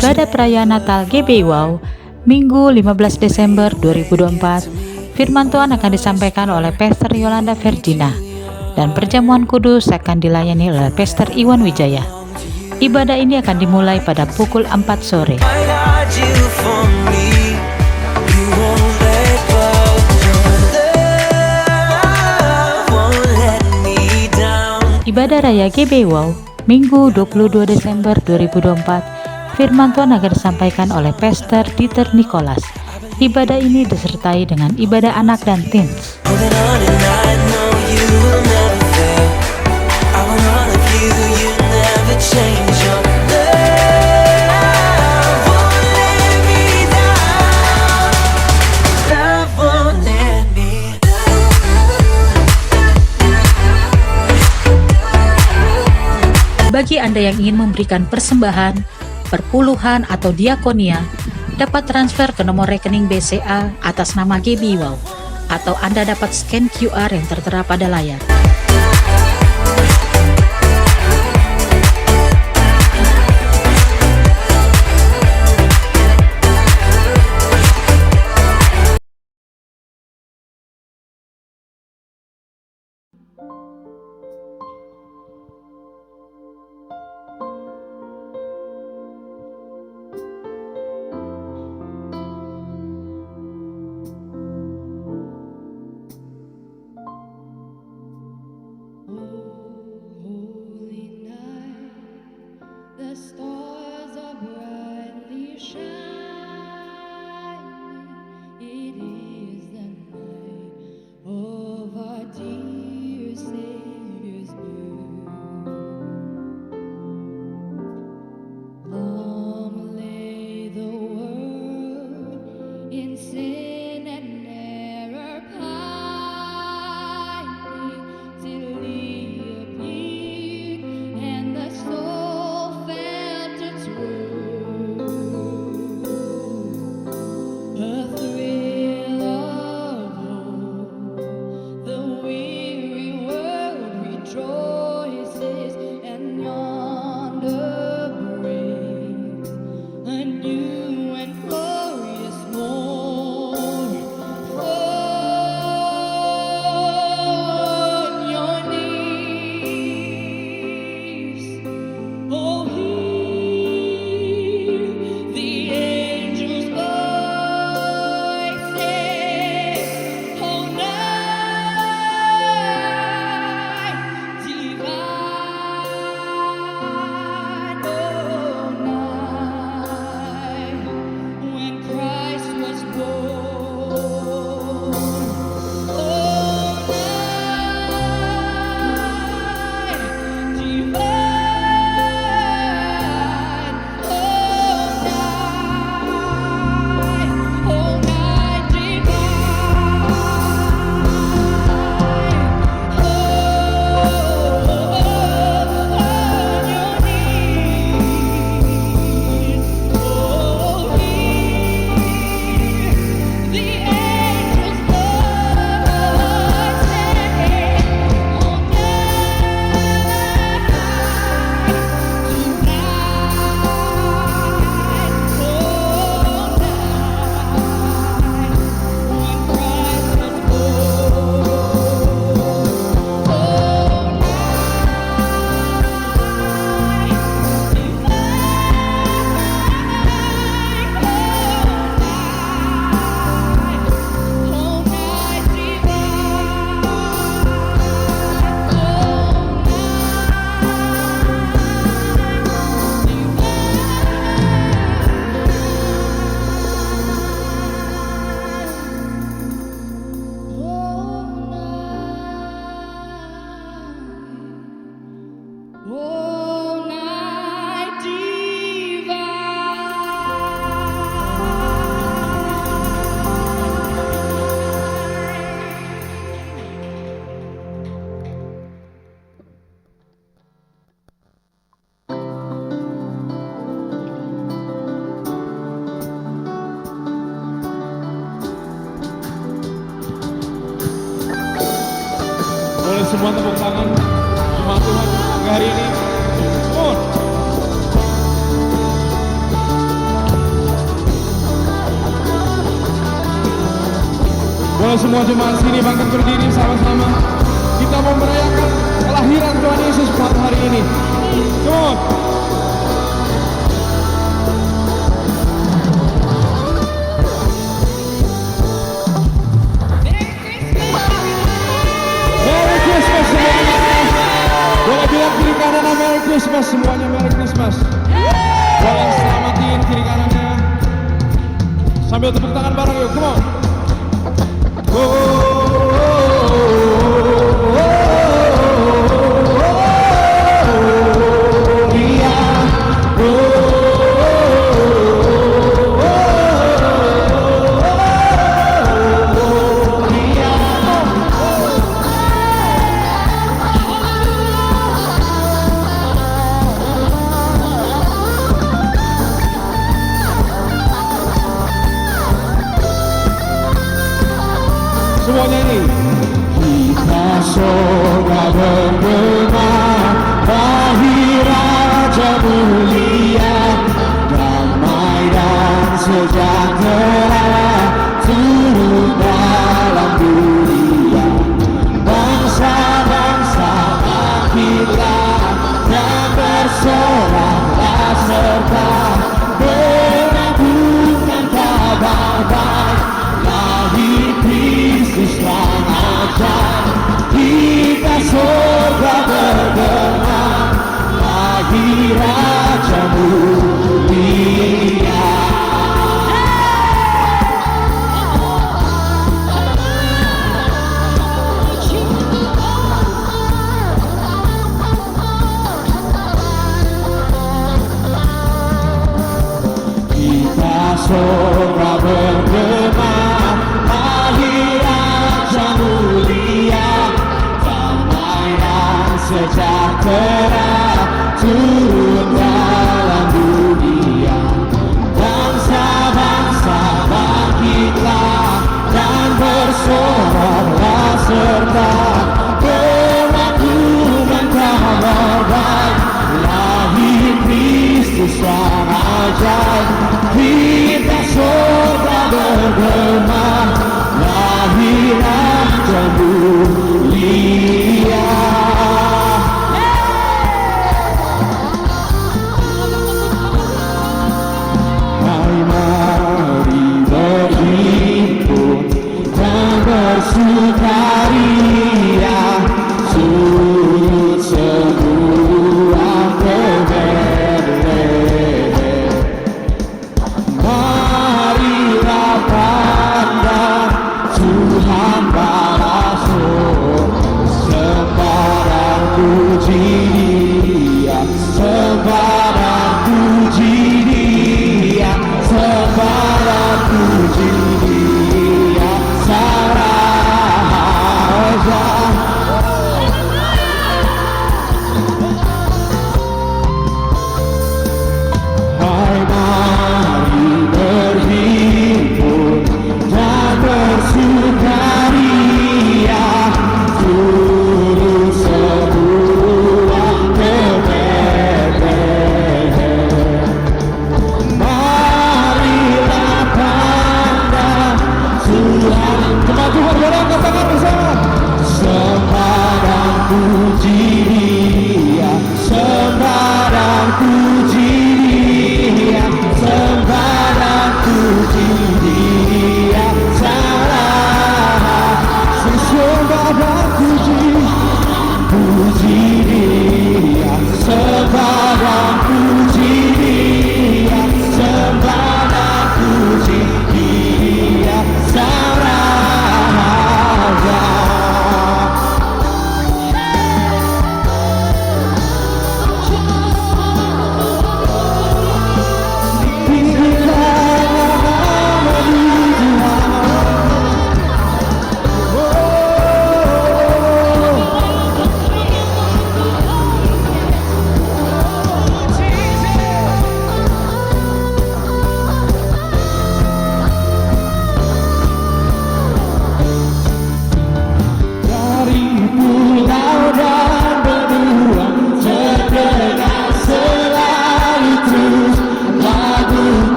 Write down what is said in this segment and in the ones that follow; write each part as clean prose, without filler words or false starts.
Ibadah perayaan Natal GBI Wow, Minggu 15 Desember 2024. Firman Tuhan akan disampaikan oleh Pastor Yolanda Vergina dan perjamuan kudus akan dilayani oleh Pastor Iwan Wijaya. Ibadah ini akan dimulai pada pukul 4 sore. Ibadah Raya GBI Wow, Minggu 22 Desember 2024, firman Tuhan akan disampaikan oleh Pastor Dieter Nicholas. Ibadah ini disertai dengan ibadah anak dan teens. Bagi Anda yang ingin memberikan persembahan, perpuluhan atau diakonia, dapat transfer ke nomor rekening BCA atas nama GBI Wow, atau Anda dapat scan QR yang tertera pada layar. The stars are brightly shining. It is the night of our dear Savior's birth. Long lay the world in sin and error pining, till He appeared and the soul Semua tepuk tangan, jemaat Tuhan hari ini. Come on. Boleh semua jemaat sini bangkit berdiri sama-sama. Kita mau merayakan kelahiran Tuhan Yesus pada hari ini. Come on. Merry Christmas semuanya. Boleh bilang kiri kanan Merry Christmas semuanya, Merry Christmas. Boleh selamatin kiri kanannya. Sambil tepuk tangan bareng yuk, come on. Semuanya ini. Kita surga bergema, lahir Raja mulia, damai dan sejahtera turun dalam dunia. Bangsa-bangsa bangkitlah dan bersoraklah serta mengagungkan kabar baik. Lahir Kristus yang ajaib, kita surga bergema, lahir Raja mulia. Kita surga bergema, sejahtera turun dalam dunia. Bangsa-bangsa bangkitlah dan bersoraklah serta mengagungkan kabar baik. Lahir Kristus yang ajaib, kita surga bergema, lahir Raja mulia. Bersukaria surut semua ke Betlehem.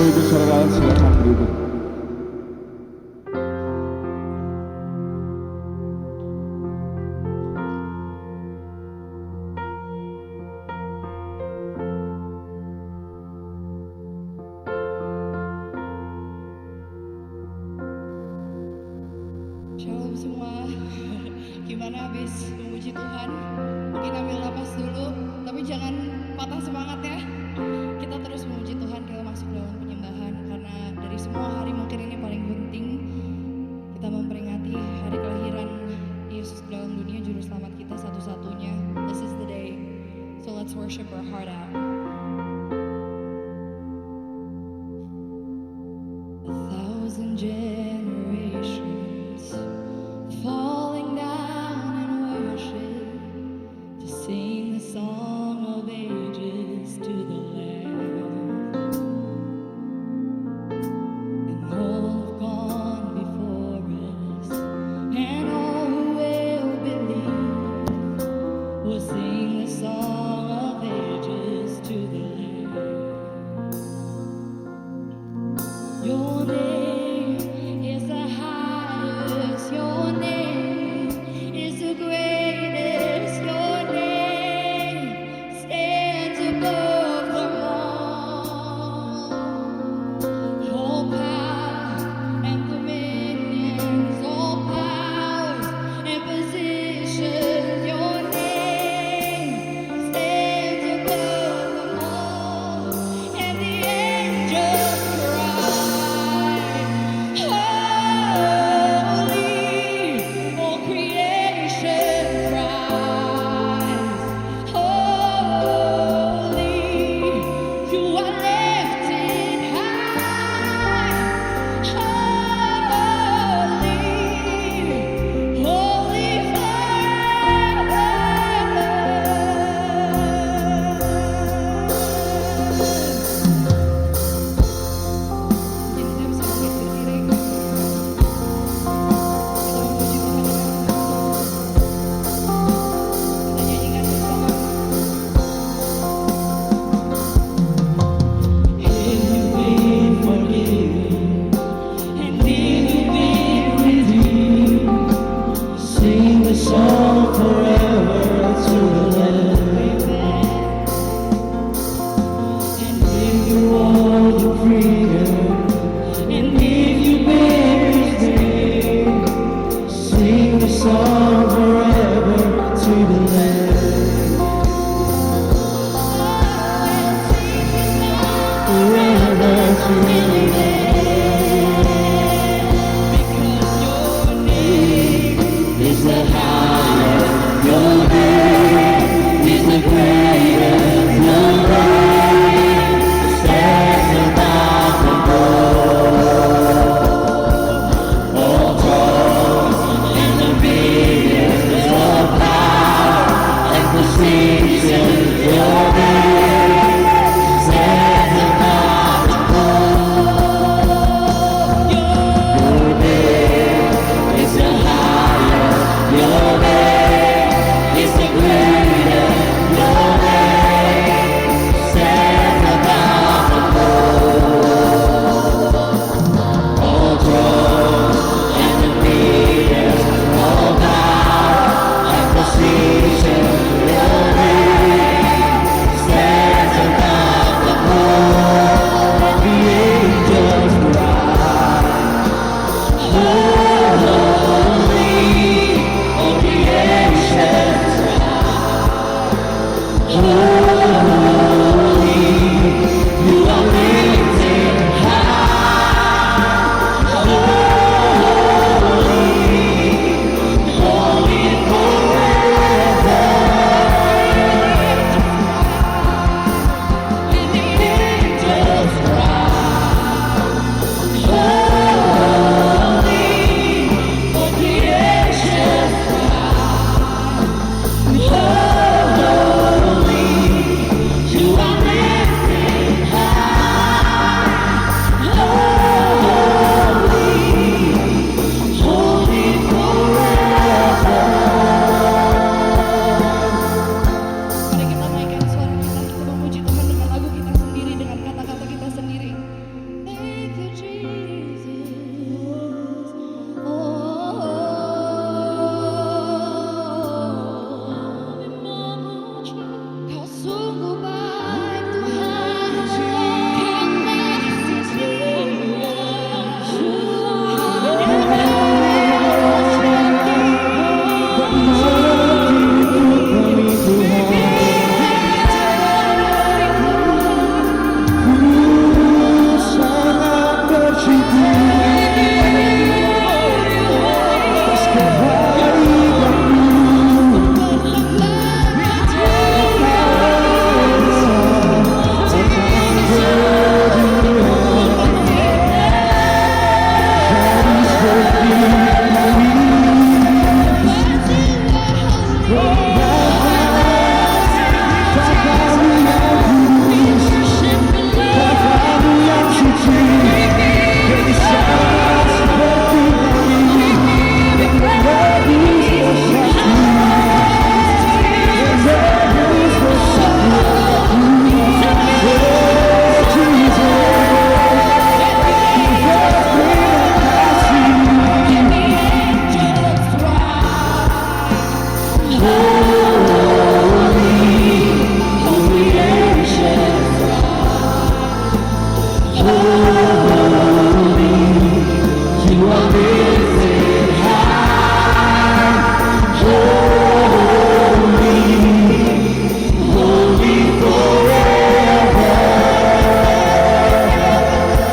berikut saudara, silakan berikut. Shalom semua. Gimana habis memuji Tuhan? Mungkin ambil napas dulu, tapi jangan patah semangat ya. Kita terus memuji Tuhan, kita masuk dalam penyembahan karena dari semua hari mungkin ini paling penting kita memperingati hari kelahiran Yesus dalam dunia, juru selamat kita satu-satunya. This is the day. So let's worship our heart out. A thousand generations falling down in worship to sing the song of ages to the Lamb, and all have gone before us, and all who will believe will sing the song of ages to the Lamb. Your name is the highest, your name is the greatest, your name stands above them all. All power and dominions, all powers and positions, your name stands above them all. And the angels cry, holy, all creation cries, holy, you are lifted high, holy, holy forever. Kita bisa bangkit berdiri. Kita memuji Tuhan dengan kita nyanyikan bersama. If you've been forgiven and if you've been redeemed, sing the song forever to the Lamb. And if you want your freedom, and if you bear His name, sing the song forever to the Lamb. Forever to the Lamb. Because your name is the highest, your name is the greatest, your name stands above them all thrones and dominions, all power and positions, your name stands above them all. Sungguh baik Tuhan, Your people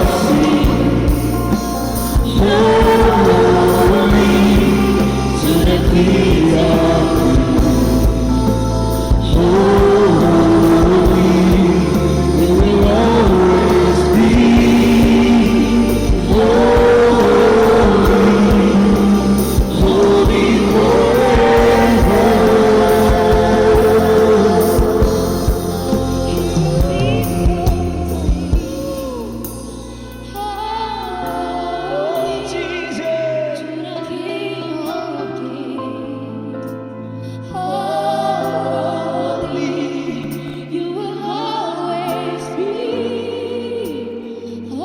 sing, holy to the King of Kings. Holy, you will always be. Holy,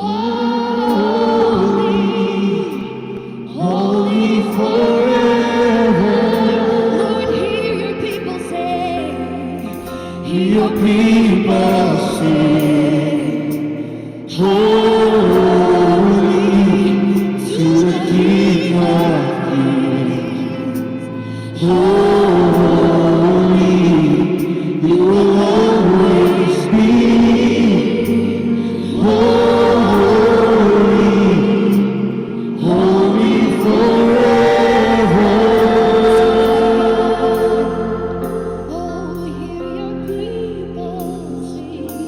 holy forever. oh, hear your people sing,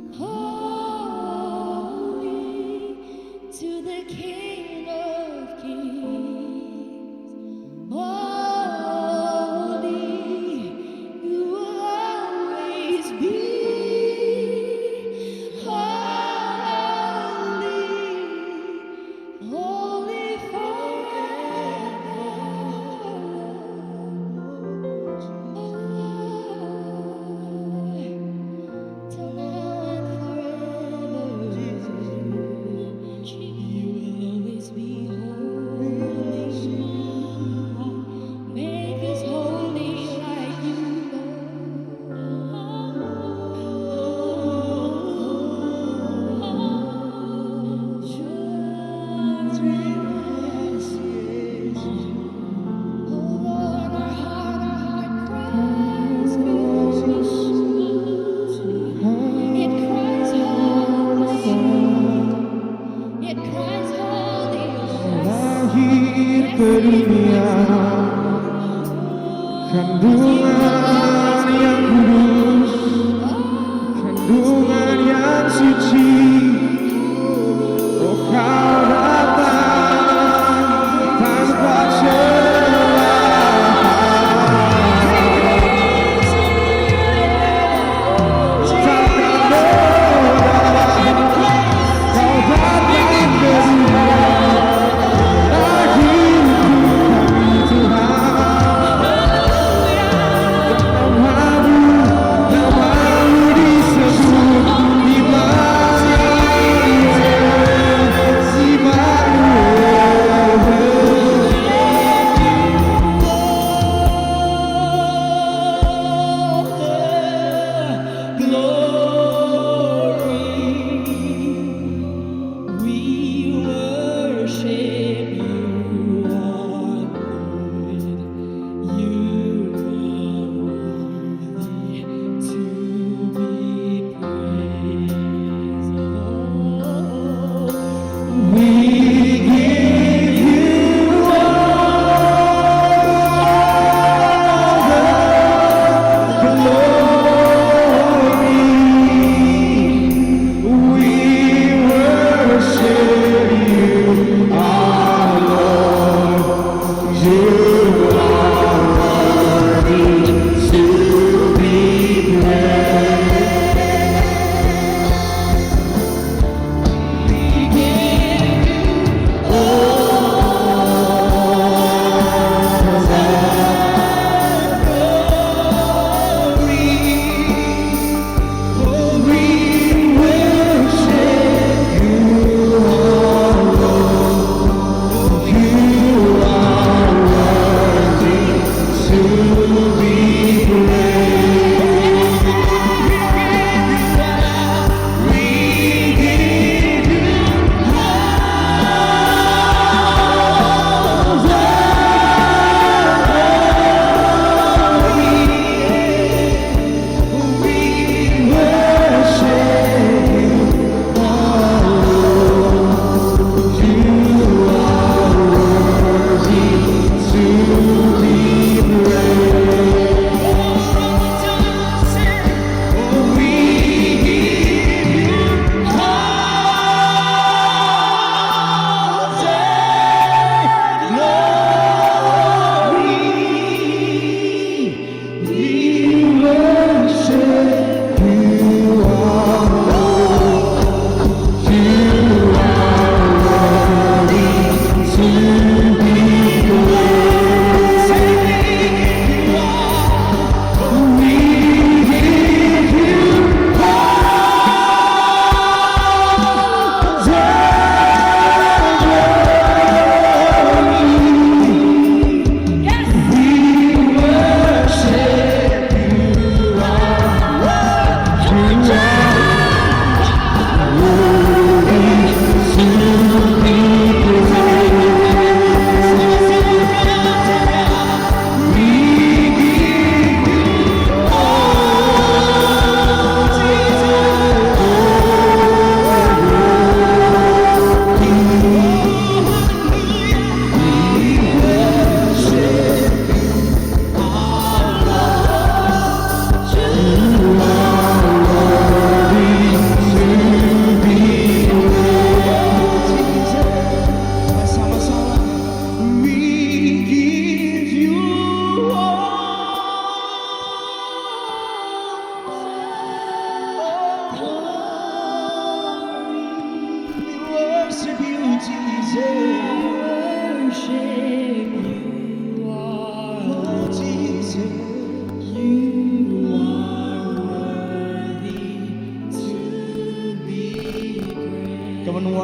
holy to the King of Kings. Holy, you will always be. Holy, holy forever. Till now and forever. You will always be holy. Make us holy like you, oh Lord, our heart cries for you. It cries holy. It cries holy. Lahir ke dunia, kandungan yang kudus, kandungan yang suci. Oh, kau datang tanpa celah, takkan noda. Kau datang ke dunia, lahir kami Tuhan. Namamu disebut di mana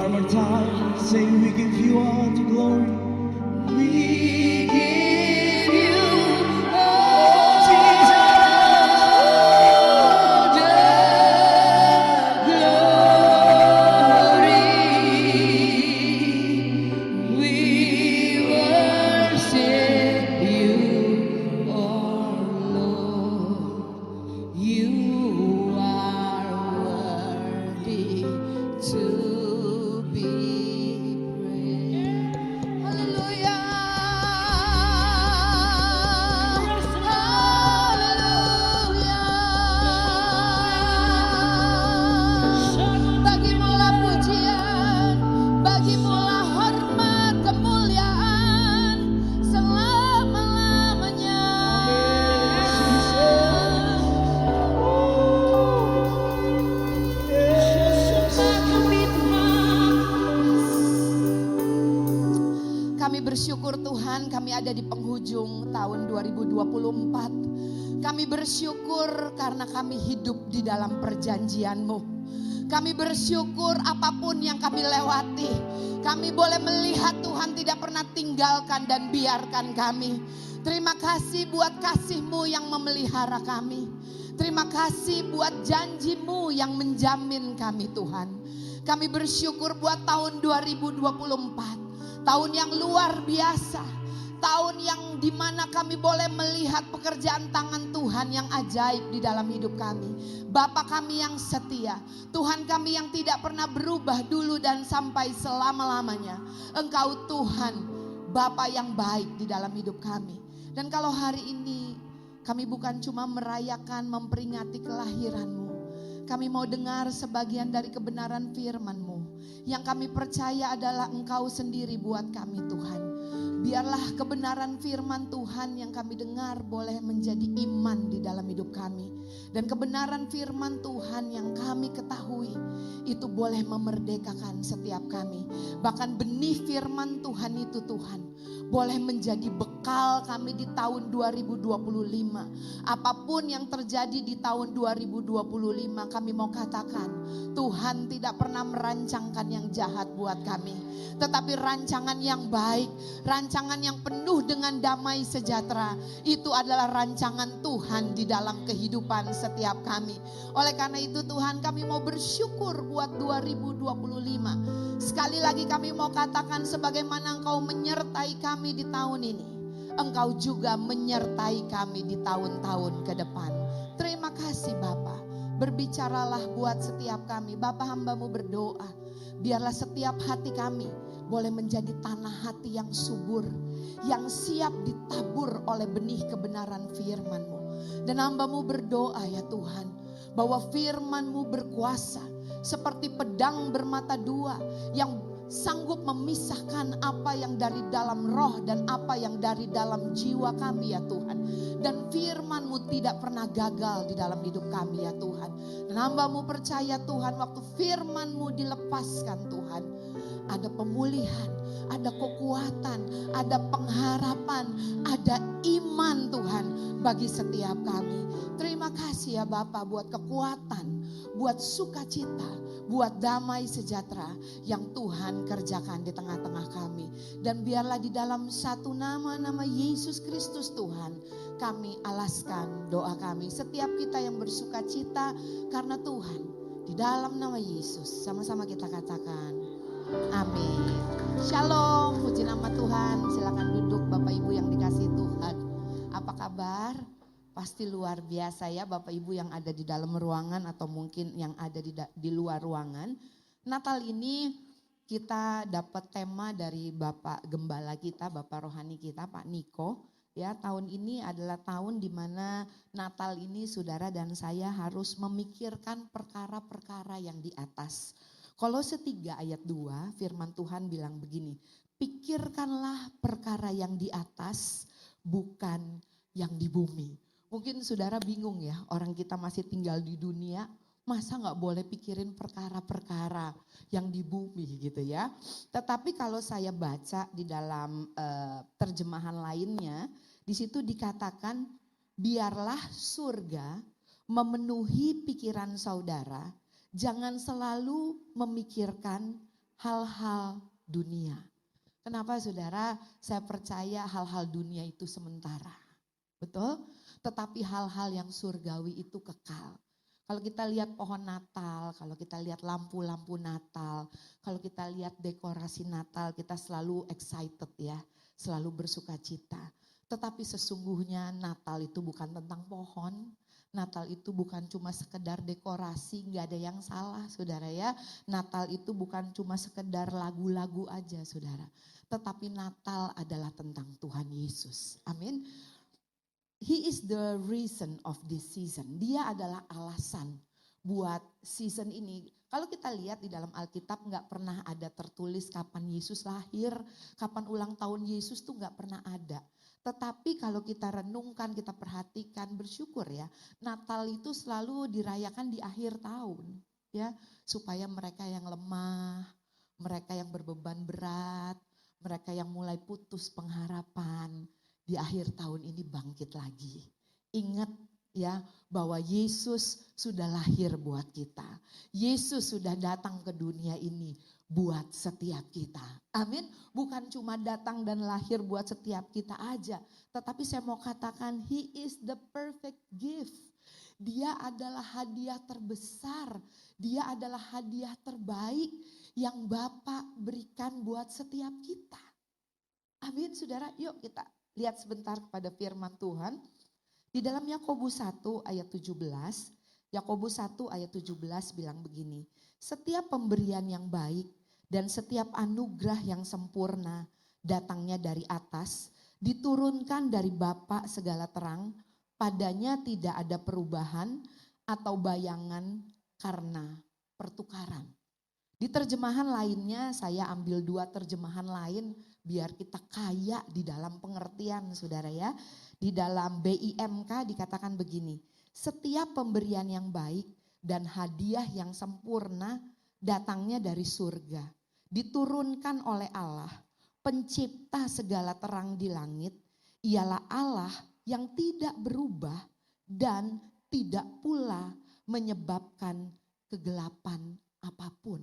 One more time, sing, we give you all the glory. We give you all the glory. We worship you, our Lord. You are worthy to be praised. Hallelujah. Hallelujah. Bagimulah pujian, bagimulah hormat, kemuliaan selama-lamanya. Kami bersyukur Tuhan, kami ada di penghujung tahun 2024. Kami bersyukur karena kami hidup di dalam perjanjian-Mu. Kami bersyukur apapun yang kami lewati, kami boleh melihat Tuhan tidak pernah tinggalkan dan biarkan kami. Terima kasih buat kasih-Mu yang memelihara kami. Terima kasih buat janji-Mu yang menjamin kami Tuhan. Kami bersyukur buat tahun 2024. Tahun yang luar biasa. Tahun yang dimana kami boleh melihat pekerjaan tangan Tuhan yang ajaib di dalam hidup kami. Bapa kami yang setia. Tuhan kami yang tidak pernah berubah dulu dan sampai selama-lamanya. Engkau Tuhan, Bapa yang baik di dalam hidup kami. Dan kalau hari ini kami bukan cuma merayakan, memperingati kelahiran-Mu. Kami mau dengar sebagian dari kebenaran firman-Mu. Yang kami percaya adalah Engkau sendiri buat kami Tuhan. Biarlah kebenaran firman Tuhan yang kami dengar boleh menjadi iman di dalam hidup kami. Dan kebenaran firman Tuhan yang kami ketahui itu boleh memerdekakan setiap kami. Bahkan benih firman Tuhan itu Tuhan boleh menjadi bekal kami di tahun 2025. Apapun yang terjadi di tahun 2025 kami mau katakan Tuhan tidak pernah merancangkan yang jahat buat kami. Tetapi rancangan yang baik, rancangan yang penuh dengan damai sejahtera, itu adalah rancangan Tuhan di dalam kehidupan setiap kami. Oleh karena itu Tuhan kami mau bersyukur buat 2025. Sekali lagi kami mau katakan sebagaimana Engkau menyertai kami di tahun ini, Engkau juga menyertai kami di tahun-tahun ke depan. Terima kasih Bapa. Berbicaralah buat setiap kami. Bapa hamba-Mu berdoa. Biarlah setiap hati kami boleh menjadi tanah hati yang subur. Yang siap ditabur oleh benih kebenaran firman-Mu. Dan hamba-Mu berdoa ya Tuhan. Bahwa firman-Mu berkuasa. Seperti pedang bermata dua. Yang sanggup memisahkan apa yang dari dalam roh dan apa yang dari dalam jiwa kami ya Tuhan. Dan firman-Mu tidak pernah gagal di dalam hidup kami ya Tuhan. Dan hamba-Mu percaya Tuhan waktu firman-Mu dilepaskan Tuhan. Ada pemulihan, ada kekuatan, ada pengharapan, ada iman Tuhan bagi setiap kami. Terima kasih ya Bapa buat kekuatan, buat sukacita, buat damai sejahtera yang Tuhan kerjakan di tengah-tengah kami. Dan biarlah di dalam satu nama Yesus Kristus Tuhan, kami alaskan doa kami. Setiap kita yang bersukacita karena Tuhan, di dalam nama Yesus, sama-sama kita katakan amin. Shalom, puji nama Tuhan. Silakan duduk Bapak Ibu yang dikasihi Tuhan. Apa kabar? Pasti luar biasa ya Bapak Ibu yang ada di dalam ruangan atau mungkin yang ada di luar ruangan. Natal ini kita dapat tema dari Bapak Gembala kita, Bapak Rohani kita, Pak Niko. Ya, tahun ini adalah tahun di mana Natal ini saudara dan saya harus memikirkan perkara-perkara yang di atas. Kolose 3 ayat 2 firman Tuhan bilang begini, pikirkanlah perkara yang di atas bukan yang di bumi. Mungkin saudara bingung ya, orang kita masih tinggal di dunia, masa gak boleh pikirin perkara-perkara yang di bumi gitu ya. Tetapi kalau saya baca di dalam terjemahan lainnya, di situ dikatakan biarlah surga memenuhi pikiran saudara. Jangan selalu memikirkan hal-hal dunia. Kenapa saudara? Saya percaya hal-hal dunia itu sementara. Betul? Tetapi hal-hal yang surgawi itu kekal. Kalau kita lihat pohon Natal, kalau kita lihat lampu-lampu Natal, kalau kita lihat dekorasi Natal, kita selalu excited ya, selalu bersuka cita. Tetapi sesungguhnya Natal itu bukan tentang pohon, Natal itu bukan cuma sekedar dekorasi, gak ada yang salah saudara ya. Natal itu bukan cuma sekedar lagu-lagu aja saudara. Tetapi Natal adalah tentang Tuhan Yesus. Amin. He is the reason of this season. Dia adalah alasan buat season ini. Kalau kita lihat di dalam Alkitab gak pernah ada tertulis kapan Yesus lahir, kapan ulang tahun Yesus tuh gak pernah ada. Tetapi kalau kita renungkan, kita perhatikan, bersyukur ya. Natal itu selalu dirayakan di akhir tahun. Ya, supaya mereka yang lemah, mereka yang berbeban berat, mereka yang mulai putus pengharapan, di akhir tahun ini bangkit lagi. Ingat ya bahwa Yesus sudah lahir buat kita. Yesus sudah datang ke dunia ini buat setiap kita. Amin. Bukan cuma datang dan lahir buat setiap kita aja. Tetapi saya mau katakan He is the perfect gift. Dia adalah hadiah terbesar. Dia adalah hadiah terbaik yang Bapa berikan buat setiap kita. Amin saudara, yuk kita lihat sebentar kepada firman Tuhan. Di dalam Yakobus 1 ayat 17, Yakobus 1 ayat 17 bilang begini. Setiap pemberian yang baik dan setiap anugerah yang sempurna datangnya dari atas, diturunkan dari Bapa segala terang, padanya tidak ada perubahan atau bayangan karena pertukaran. Di terjemahan lainnya saya ambil 2 terjemahan lain biar kita kaya di dalam pengertian saudara ya. Di dalam BIMK dikatakan begini, setiap pemberian yang baik dan hadiah yang sempurna datangnya dari surga. Diturunkan oleh Allah, pencipta segala terang di langit, ialah Allah yang tidak berubah dan tidak pula menyebabkan kegelapan apapun.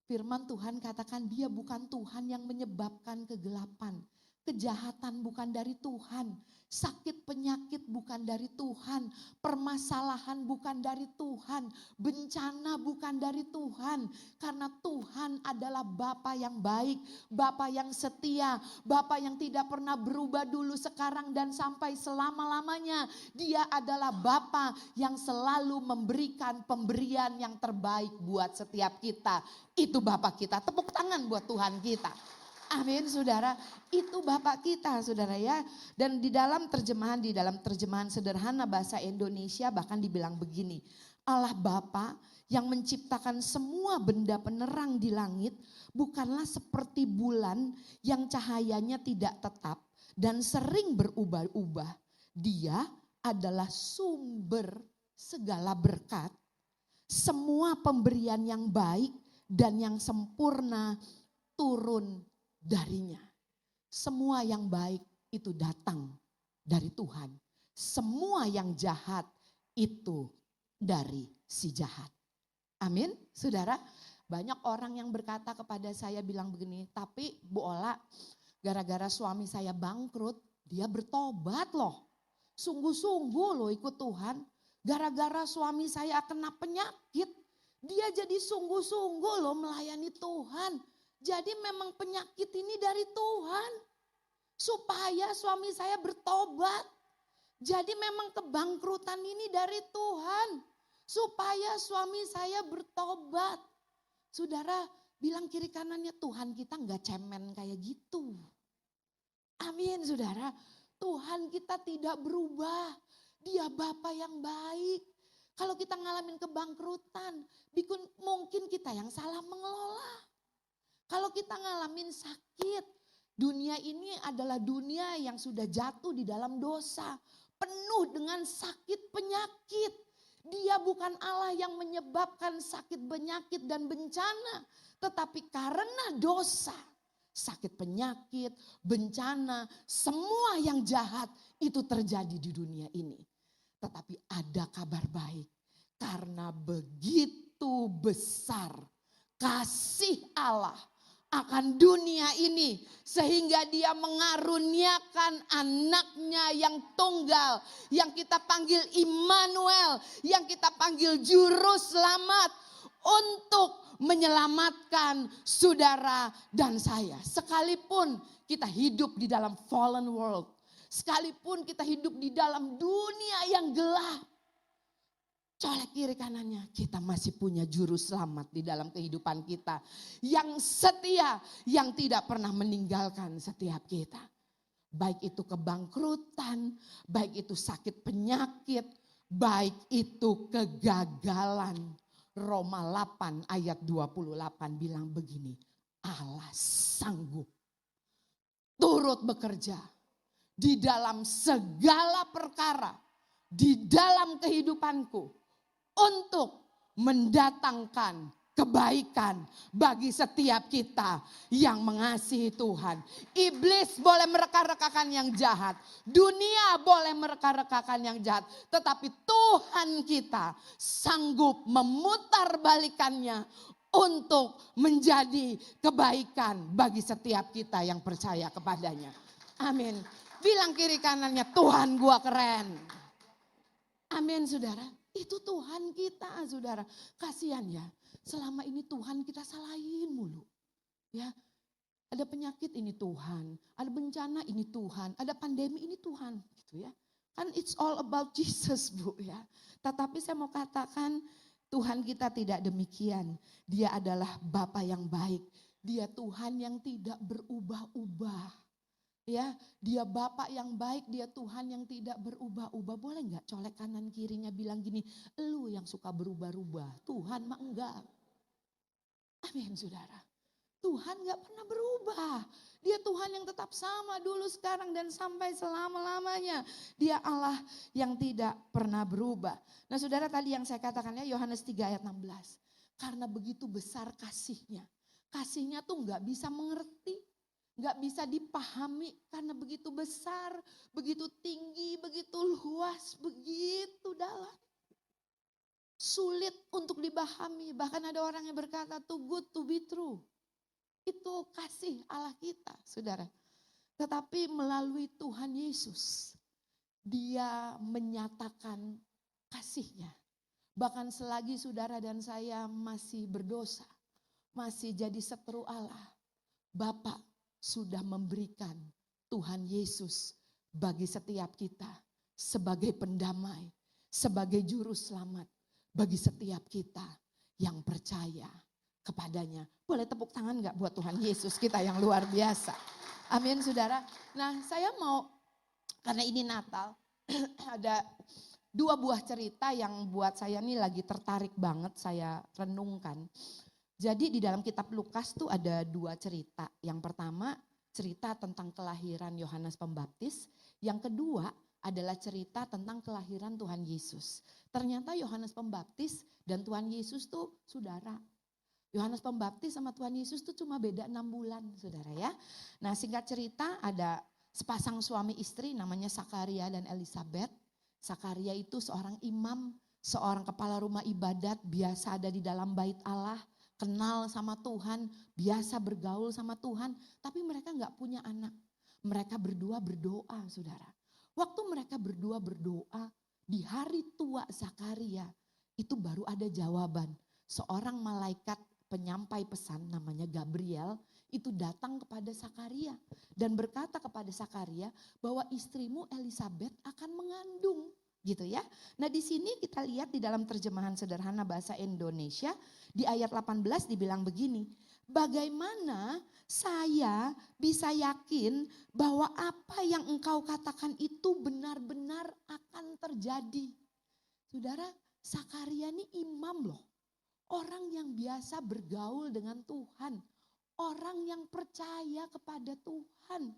Firman Tuhan katakan dia bukan Tuhan yang menyebabkan kegelapan. Kejahatan bukan dari Tuhan. Sakit penyakit bukan dari Tuhan. Permasalahan bukan dari Tuhan. Bencana bukan dari Tuhan. Karena Tuhan adalah Bapa yang baik. Bapa yang setia. Bapa yang tidak pernah berubah dulu, sekarang dan sampai selama-lamanya. Dia adalah Bapa yang selalu memberikan pemberian yang terbaik buat setiap kita. Itu Bapa kita. Tepuk tangan buat Tuhan kita. Amin saudara, itu Bapak kita saudara ya. Dan di dalam terjemahan sederhana bahasa Indonesia bahkan dibilang begini. Allah Bapa yang menciptakan semua benda penerang di langit bukanlah seperti bulan yang cahayanya tidak tetap dan sering berubah-ubah. Dia adalah sumber segala berkat, semua pemberian yang baik dan yang sempurna turun darinya. Semua yang baik itu datang dari Tuhan. Semua yang jahat itu dari si jahat. Amin, saudara. Banyak orang yang berkata kepada saya bilang begini, tapi Bu Ola, gara-gara suami saya bangkrut, dia bertobat loh. Sungguh-sungguh loh ikut Tuhan. Gara-gara suami saya kena penyakit, dia jadi sungguh-sungguh loh melayani Tuhan. Jadi memang penyakit ini dari Tuhan. Supaya suami saya bertobat. Jadi memang kebangkrutan ini dari Tuhan. Supaya suami saya bertobat. Saudara bilang kiri kanannya, Tuhan kita gak cemen kayak gitu. Amin saudara. Tuhan kita tidak berubah. Dia Bapa yang baik. Kalau kita ngalamin kebangkrutan, mungkin kita yang salah mengelola. Kalau kita ngalamin sakit, dunia ini adalah dunia yang sudah jatuh di dalam dosa. Penuh dengan sakit penyakit. Dia bukan Allah yang menyebabkan sakit penyakit dan bencana. Tetapi karena dosa, sakit penyakit, bencana, semua yang jahat itu terjadi di dunia ini. Tetapi ada kabar baik. Karena begitu besar kasih Allah akan dunia ini. Sehingga dia mengaruniakan anaknya yang tunggal. Yang kita panggil Immanuel. Yang kita panggil Juru Selamat. Untuk menyelamatkan saudara dan saya. Sekalipun kita hidup di dalam fallen world. Sekalipun kita hidup di dalam dunia yang gelap. Colek kiri kanannya, kita masih punya juru selamat di dalam kehidupan kita. Yang setia, yang tidak pernah meninggalkan setiap kita. Baik itu kebangkrutan, baik itu sakit penyakit, baik itu kegagalan. Roma 8 ayat 28 bilang begini, Allah sanggup turut bekerja di dalam segala perkara di dalam kehidupanku untuk mendatangkan kebaikan bagi setiap kita yang mengasihi Tuhan. Iblis boleh mereka-rekakan yang jahat, dunia boleh mereka-rekakan yang jahat, tetapi Tuhan kita sanggup memutarbalikannya untuk menjadi kebaikan bagi setiap kita yang percaya kepadanya. Amin. Bilang kiri kanannya, Tuhan gua keren. Amin saudara. Itu Tuhan kita saudara. Kasihan ya. Selama ini Tuhan kita salahin mulu. Ya. Ada penyakit ini Tuhan. Ada bencana ini Tuhan. Ada pandemi ini Tuhan. Gitu ya. Kan it's all about Jesus Bu ya. Tetapi saya mau katakan Tuhan kita tidak demikian. Dia adalah Bapa yang baik. Dia Tuhan yang tidak berubah-ubah. Ya, dia Bapa yang baik, dia Tuhan yang tidak berubah-ubah. Boleh nggak colek kanan kirinya bilang gini, lu yang suka berubah-ubah, Tuhan mah enggak. Amin saudara. Tuhan nggak pernah berubah. Dia Tuhan yang tetap sama dulu, sekarang dan sampai selama-lamanya. Dia Allah yang tidak pernah berubah. Nah saudara tadi yang saya katakan ya Yohanes 3 ayat 16. Karena begitu besar kasihnya. Kasihnya tuh nggak bisa mengerti. Gak bisa dipahami karena begitu besar, begitu tinggi, begitu luas, begitu dalam. Sulit untuk dipahami, bahkan ada orang yang berkata too good to be true. Itu kasih Allah kita saudara. Tetapi melalui Tuhan Yesus, dia menyatakan kasihnya. Bahkan selagi saudara dan saya masih berdosa, masih jadi seteru Allah, Bapa sudah memberikan Tuhan Yesus bagi setiap kita sebagai pendamai, sebagai juru selamat bagi setiap kita yang percaya kepadanya. Boleh tepuk tangan gak buat Tuhan Yesus kita yang luar biasa. Amin saudara. Nah saya mau, karena ini Natal, ada 2 buah cerita yang buat saya nih lagi tertarik banget saya renungkan. Jadi di dalam kitab Lukas tuh ada 2 cerita. Yang pertama cerita tentang kelahiran Yohanes Pembaptis. Yang kedua adalah cerita tentang kelahiran Tuhan Yesus. Ternyata Yohanes Pembaptis dan Tuhan Yesus tuh saudara. Yohanes Pembaptis sama Tuhan Yesus tuh cuma beda 6 bulan saudara ya. Nah singkat cerita ada sepasang suami istri namanya Sakaria dan Elisabet. Sakaria itu seorang imam, seorang kepala rumah ibadat, biasa ada di dalam bait Allah. Kenal sama Tuhan, biasa bergaul sama Tuhan, tapi mereka gak punya anak. Mereka berdua berdoa saudara. Waktu mereka berdua berdoa, di hari tua Zakaria, itu baru ada jawaban. Seorang malaikat penyampai pesan namanya Gabriel, itu datang kepada Zakaria. Dan berkata kepada Zakaria bahwa istrimu Elisabet akan mengandung. Gitu ya. Nah di sini kita lihat di dalam terjemahan sederhana bahasa Indonesia di ayat 18 dibilang begini. Bagaimana saya bisa yakin bahwa apa yang engkau katakan itu benar-benar akan terjadi. Saudara, Zakaria ini imam loh. Orang yang biasa bergaul dengan Tuhan. Orang yang percaya kepada Tuhan.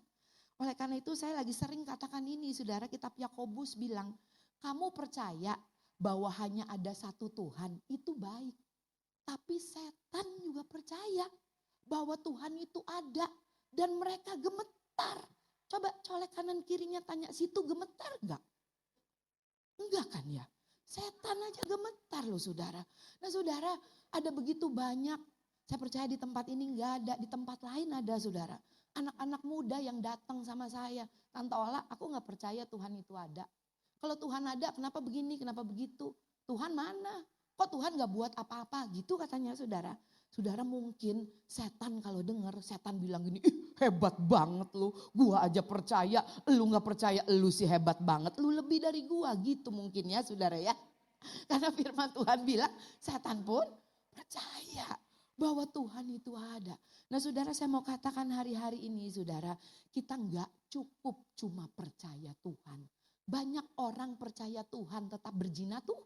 Oleh karena itu saya lagi sering katakan ini saudara, kitab Yakobus bilang. Kamu percaya bahwa hanya ada satu Tuhan, itu baik. Tapi setan juga percaya bahwa Tuhan itu ada dan mereka gemetar. Coba colek kanan kirinya tanya, situ gemetar enggak? Enggak kan ya? Setan aja gemetar loh saudara. Nah saudara, ada begitu banyak Saya percaya di tempat ini nggak ada, di tempat lain ada saudara. Anak-anak muda yang datang sama saya. Tante Ola, aku nggak percaya Tuhan itu ada. Kalau Tuhan ada, kenapa begini, kenapa begitu? Tuhan mana? Kok Tuhan nggak buat apa-apa? Gitu katanya saudara. Saudara mungkin setan kalau dengar, setan bilang gini, ih hebat banget lu. Gua aja percaya, lu nggak percaya, lu sih hebat banget. Lu lebih dari gua gitu mungkin ya saudara ya. Karena firman Tuhan bilang, setan pun percaya bahwa Tuhan itu ada. Nah saudara, saya mau katakan hari-hari ini saudara, kita nggak cukup cuma percaya Tuhan. Banyak orang percaya Tuhan tetap berzina tuh.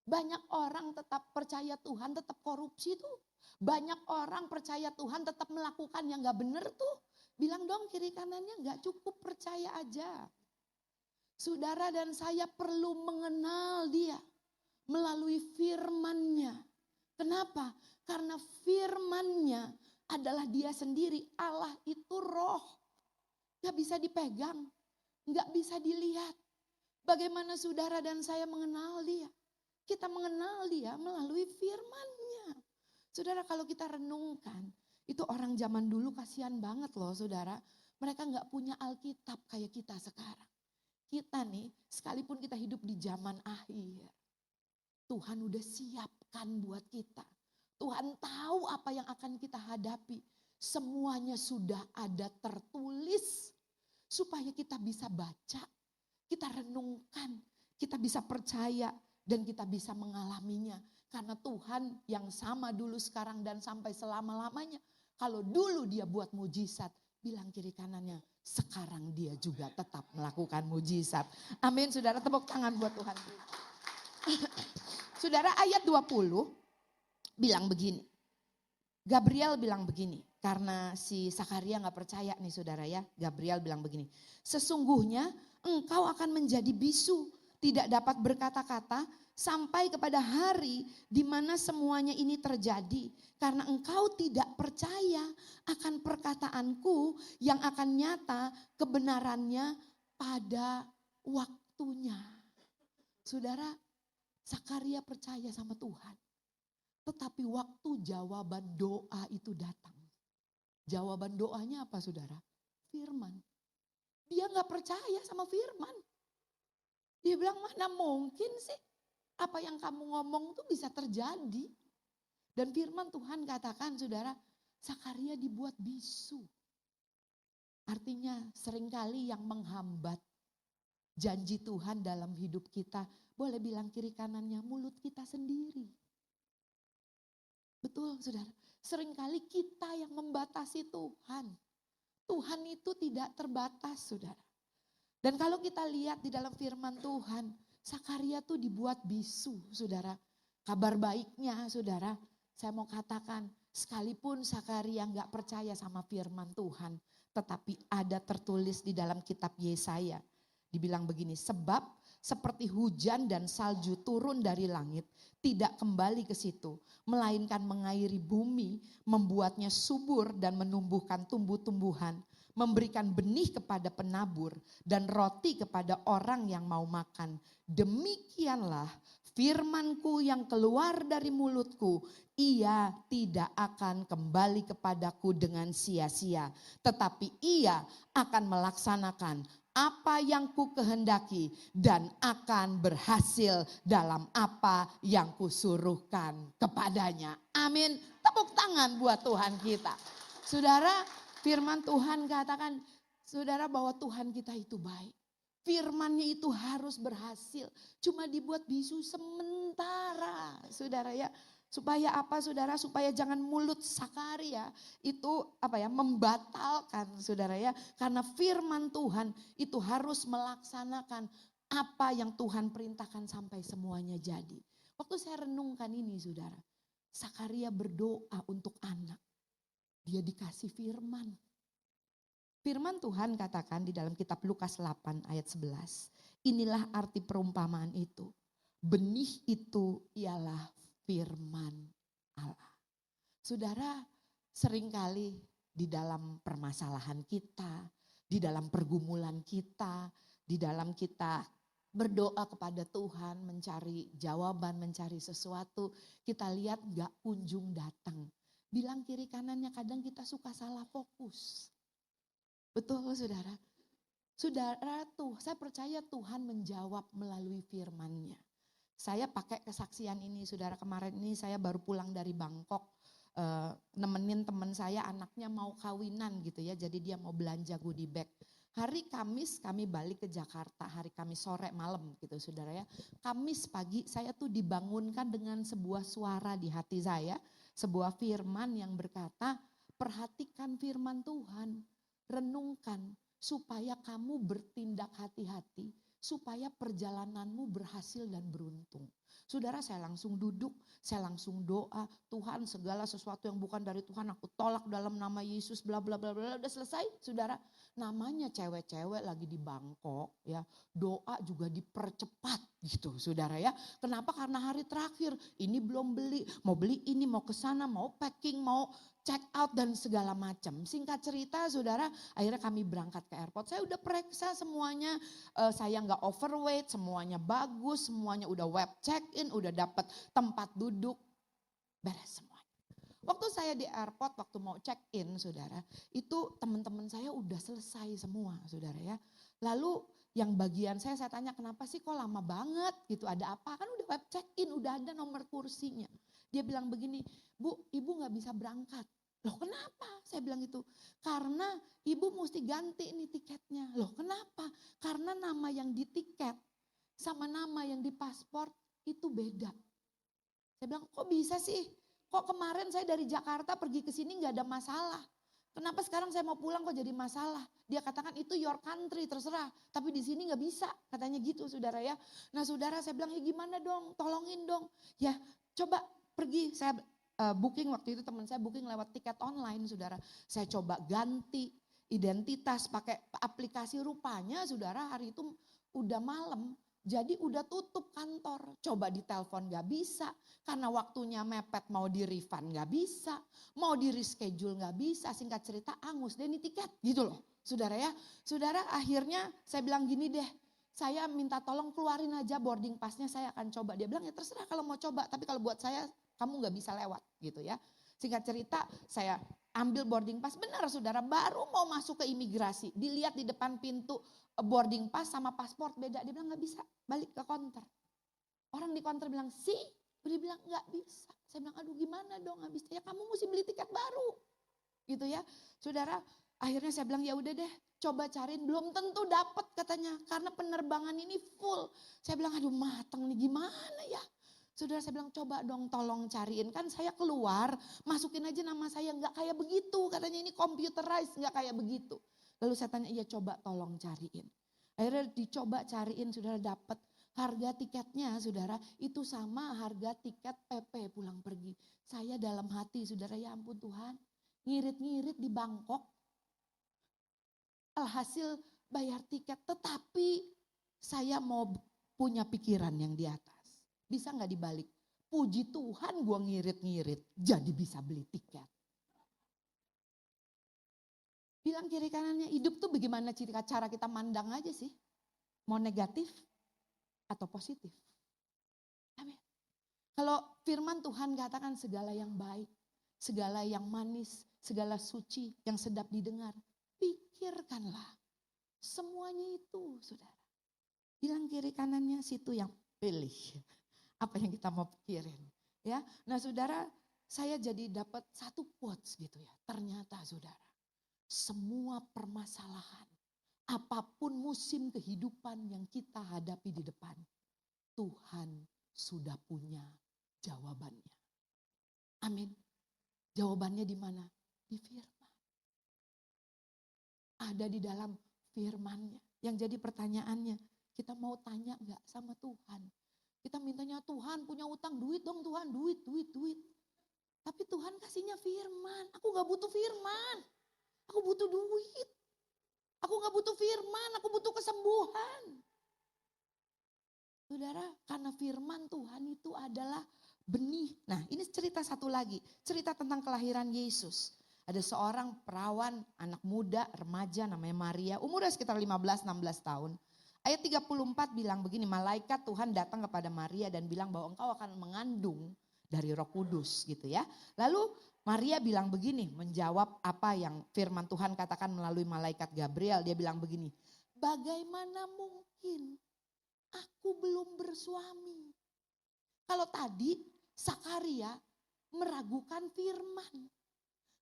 Banyak orang tetap percaya Tuhan tetap korupsi tuh. Banyak orang percaya Tuhan tetap melakukan yang gak bener tuh. Bilang dong kiri kanannya, gak cukup percaya aja. Saudara dan saya perlu mengenal dia melalui firman-Nya. Kenapa? Karena firman-Nya adalah dia sendiri. Allah itu roh. Gak bisa dipegang. Gak bisa dilihat. Bagaimana saudara dan saya mengenal dia? Kita mengenal dia melalui firman-Nya. Saudara, kalau kita renungkan, itu orang zaman dulu kasihan banget loh saudara. Mereka gak punya Alkitab kayak kita sekarang. Kita nih, sekalipun kita hidup di zaman akhir, Tuhan udah siapkan buat kita. Tuhan tahu apa yang akan kita hadapi. Semuanya sudah ada tertulis supaya kita bisa baca, kita renungkan, kita bisa percaya dan kita bisa mengalaminya. Karena Tuhan yang sama dulu, sekarang dan sampai selama-lamanya. Kalau dulu dia buat mujizat, bilang kiri kanannya, sekarang dia juga tetap melakukan mujizat. Amin, saudara, tepuk tangan buat Tuhan. Saudara, ayat 20 bilang begini. Gabriel bilang begini, karena si Sakaria gak percaya nih saudara ya. Gabriel bilang begini, sesungguhnya engkau akan menjadi bisu, tidak dapat berkata-kata sampai kepada hari di mana semuanya ini terjadi. Karena engkau tidak percaya akan perkataanku yang akan nyata kebenarannya pada waktunya. Saudara, Sakaria percaya sama Tuhan. Tetapi waktu jawaban doa itu datang. Jawaban doanya apa saudara? Firman. Dia gak percaya sama firman. Dia bilang mana mungkin sih apa yang kamu ngomong tuh bisa terjadi. Dan firman Tuhan katakan saudara, Sakaria dibuat bisu. Artinya seringkali yang menghambat janji Tuhan dalam hidup kita, boleh bilang kiri kanannya, mulut kita sendiri. Betul saudara, seringkali kita yang membatasi Tuhan. Tuhan itu tidak terbatas saudara. Dan kalau kita lihat di dalam firman Tuhan, Sakaria tuh dibuat bisu saudara. Kabar baiknya saudara, saya mau katakan sekalipun Sakaria gak percaya sama firman Tuhan, tetapi ada tertulis di dalam kitab Yesaya. Dibilang begini, sebab seperti hujan dan salju turun dari langit, tidak kembali ke situ, melainkan mengairi bumi, membuatnya subur dan menumbuhkan tumbuh-tumbuhan, memberikan benih kepada penabur dan roti kepada orang yang mau makan. Demikianlah firmanku yang keluar dari mulutku, ia tidak akan kembali kepadaku dengan sia-sia, tetapi ia akan melaksanakan apa yang ku kehendaki dan akan berhasil dalam apa yang kusuruhkan kepadanya. Amin. Tepuk tangan buat Tuhan kita. Saudara, firman Tuhan katakan, saudara, bahwa Tuhan kita itu baik. Firmannya itu harus berhasil. Cuma dibuat bisu sementara, saudara ya. Supaya apa saudara? Supaya jangan mulut Sakaria itu membatalkan saudara ya. Karena firman Tuhan itu harus melaksanakan apa yang Tuhan perintahkan sampai semuanya jadi. Waktu saya renungkan ini saudara, Sakaria berdoa untuk anak. Dia dikasih firman. Firman Tuhan katakan di dalam kitab Lukas 8 ayat 11. Inilah arti perumpamaan itu. Benih itu ialah firman Allah. Saudara, seringkali di dalam permasalahan kita, di dalam pergumulan kita, di dalam kita berdoa kepada Tuhan, mencari jawaban, mencari sesuatu, kita lihat gak kunjung datang. Bilang kiri kanannya, kadang kita suka salah fokus. Betul saudara? Saudara saya percaya Tuhan menjawab melalui firman-Nya. Saya pakai kesaksian ini, saudara, kemarin ini saya baru pulang dari Bangkok. Nemenin teman saya, anaknya mau kawinan gitu ya, jadi dia mau belanja goodie bag. Hari Kamis kami balik ke Jakarta, hari Kamis sore malam gitu saudara ya. Kamis pagi saya tuh dibangunkan dengan sebuah suara di hati saya, sebuah firman yang berkata, perhatikan firman Tuhan, renungkan supaya kamu bertindak hati-hati, supaya perjalananmu berhasil dan beruntung. Saudara, saya langsung duduk, saya langsung doa, Tuhan segala sesuatu yang bukan dari Tuhan aku tolak dalam nama Yesus, bla bla bla bla. Udah selesai saudara, namanya cewek-cewek lagi di Bangkok ya, doa juga dipercepat gitu saudara ya. Kenapa? Karena hari terakhir, ini belum beli, mau beli ini, mau ke sana, mau packing, mau check out dan segala macam. Singkat cerita saudara, akhirnya kami berangkat ke airport. Saya udah periksa semuanya, saya nggak overweight, semuanya bagus, semuanya udah web check in, udah dapat tempat duduk, beres semuanya. Waktu saya di airport, waktu mau check in saudara, itu teman-teman saya udah selesai semua saudara ya. Lalu yang bagian saya tanya, kenapa sih kok lama banget gitu, ada apa? Kan udah web check in, udah ada nomor kursinya. Dia bilang begini, Bu, ibu gak bisa berangkat. Loh kenapa? Saya bilang gitu, karena ibu mesti ganti ini tiketnya. Loh kenapa? Karena nama yang di tiket sama nama yang di paspor itu beda. Saya bilang, kok bisa sih? Kok kemarin saya dari Jakarta pergi ke sini gak ada masalah? Kenapa sekarang saya mau pulang kok jadi masalah? Dia katakan itu your country, terserah. Tapi di sini gak bisa, katanya gitu saudara ya. Nah saudara, saya bilang, ya gimana dong, tolongin dong. Ya coba pergi, saya booking waktu itu, teman saya booking lewat tiket online saudara. Saya coba ganti identitas pakai aplikasi, rupanya saudara hari itu udah malam. Jadi udah tutup kantor, coba ditelepon gak bisa, karena waktunya mepet, mau di refund gak bisa, mau di reschedule gak bisa, singkat cerita angus deh ini tiket gitu loh saudara ya. Saudara, akhirnya saya bilang gini deh, saya minta tolong keluarin aja boarding passnya, saya akan coba. Dia bilang ya terserah kalau mau coba, tapi kalau buat saya kamu gak bisa lewat gitu ya. Singkat cerita saya ambil boarding pass, benar saudara, baru mau masuk ke imigrasi, dilihat di depan pintu boarding pass sama paspor beda. Dia bilang gak bisa, balik ke counter. Orang di counter bilang sih, dia bilang gak bisa. Saya bilang aduh gimana dong, gak bisa. Ya kamu mesti beli tiket baru gitu ya. Saudara, akhirnya saya bilang ya udah deh, coba cariin, belum tentu dapat katanya, karena penerbangan ini full. Saya bilang aduh mateng nih, gimana ya. Saudara, saya bilang coba dong tolong cariin, kan saya keluar masukin aja nama saya, nggak kayak begitu katanya, ini computerized, nggak kayak begitu. Lalu saya tanya, iya coba tolong cariin. Akhirnya dicoba cariin, saudara, dapat. Harga tiketnya saudara itu sama harga tiket PP pulang pergi. Saya dalam hati saudara, ya ampun Tuhan, ngirit-ngirit di Bangkok, alhasil bayar tiket, tetapi saya mau punya pikiran yang di atas. Bisa gak dibalik? Puji Tuhan gue ngirit-ngirit jadi bisa beli tiket. Bilang kiri kanannya, hidup tuh bagaimana cara kita mandang aja sih. Mau negatif atau positif. Amin. Kalau firman Tuhan katakan segala yang baik, segala yang manis, segala suci, yang sedap didengar. Pikirkanlah semuanya itu saudara. Bilang kiri kanannya, situ yang pilih. Apa yang kita mau pikirin. Ya, nah saudara, saya jadi dapat satu quotes gitu ya. Ternyata saudara, semua permasalahan, apapun musim kehidupan yang kita hadapi di depan, Tuhan sudah punya jawabannya. Amin. Jawabannya di mana? Di firman. Ada di dalam firman-Nya. Yang jadi pertanyaannya, kita mau tanya enggak sama Tuhan? Kita mintanya Tuhan punya utang, duit dong Tuhan, duit. Tapi Tuhan kasihnya firman, aku gak butuh firman, aku butuh duit. Aku gak butuh firman, aku butuh kesembuhan. Saudara, karena firman Tuhan itu adalah benih. Nah ini cerita satu lagi, cerita tentang kelahiran Yesus. Ada seorang perawan, anak muda, remaja namanya Maria, umurnya sekitar 15-16 tahun. Ayat 34 bilang begini, malaikat Tuhan datang kepada Maria dan bilang bahwa engkau akan mengandung dari Roh Kudus gitu ya. Lalu Maria bilang begini, menjawab apa yang firman Tuhan katakan melalui malaikat Gabriel. Dia bilang begini, bagaimana mungkin aku belum bersuami? Kalau tadi Sakaria meragukan firman.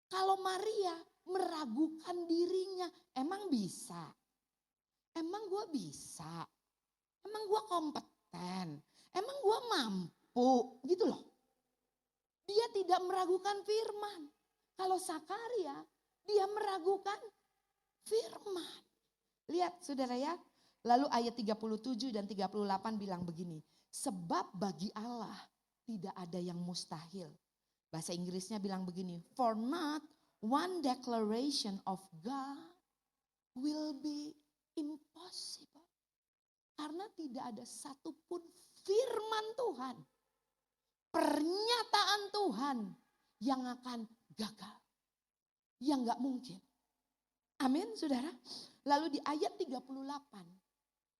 Kalau Maria meragukan dirinya, emang bisa? Emang gue bisa? Emang gue kompeten? Emang gue mampu? Gitu loh. Dia tidak meragukan firman. Kalau Sakaria, dia meragukan firman. Lihat saudara ya. Lalu ayat 37 dan 38 bilang begini. Sebab bagi Allah tidak ada yang mustahil. Bahasa Inggrisnya bilang begini. For not one declaration of God will be impossible. Karena tidak ada satupun firman Tuhan, pernyataan Tuhan yang akan gagal. Yang gak mungkin. Amin saudara. Lalu di ayat 38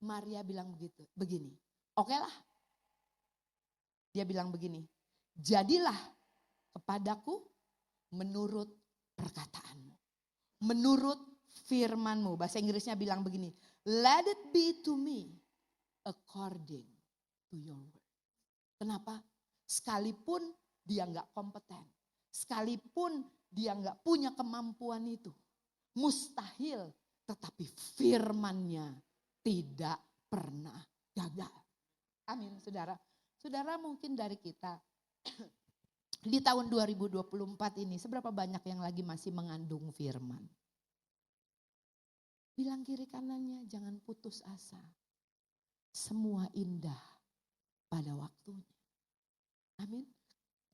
Maria bilang begini. Oke lah. Dia bilang begini. Jadilah kepadaku menurut perkataanmu. Menurut firmanmu. Bahasa Inggrisnya bilang begini. Let it be to me according to your word. Kenapa? Sekalipun dia gak kompeten. Sekalipun dia gak punya kemampuan itu. Mustahil. Tetapi firman-Nya tidak pernah gagal. Amin saudara. Saudara mungkin dari kita di tahun 2024 ini seberapa banyak yang lagi masih mengandung firman. Bilang kiri kanannya jangan putus asa. Semua indah pada waktunya. Amin.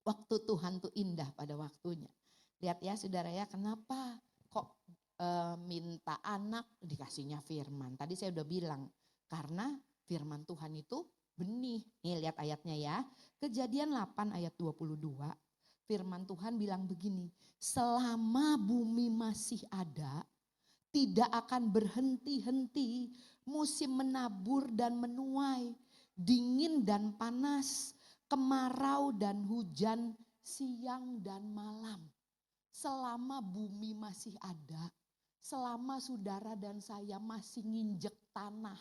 Waktu Tuhan tuh indah pada waktunya. Lihat ya saudara ya, kenapa kok minta anak dikasihnya firman. Tadi saya udah bilang, karena firman Tuhan itu benih. Nih lihat ayatnya ya. Kejadian 8 ayat 22. Firman Tuhan bilang begini. Selama bumi masih ada, tidak akan berhenti-henti musim menabur dan menuai, dingin dan panas, kemarau dan hujan, siang dan malam. Selama bumi masih ada, selama saudara dan saya masih nginjek tanah,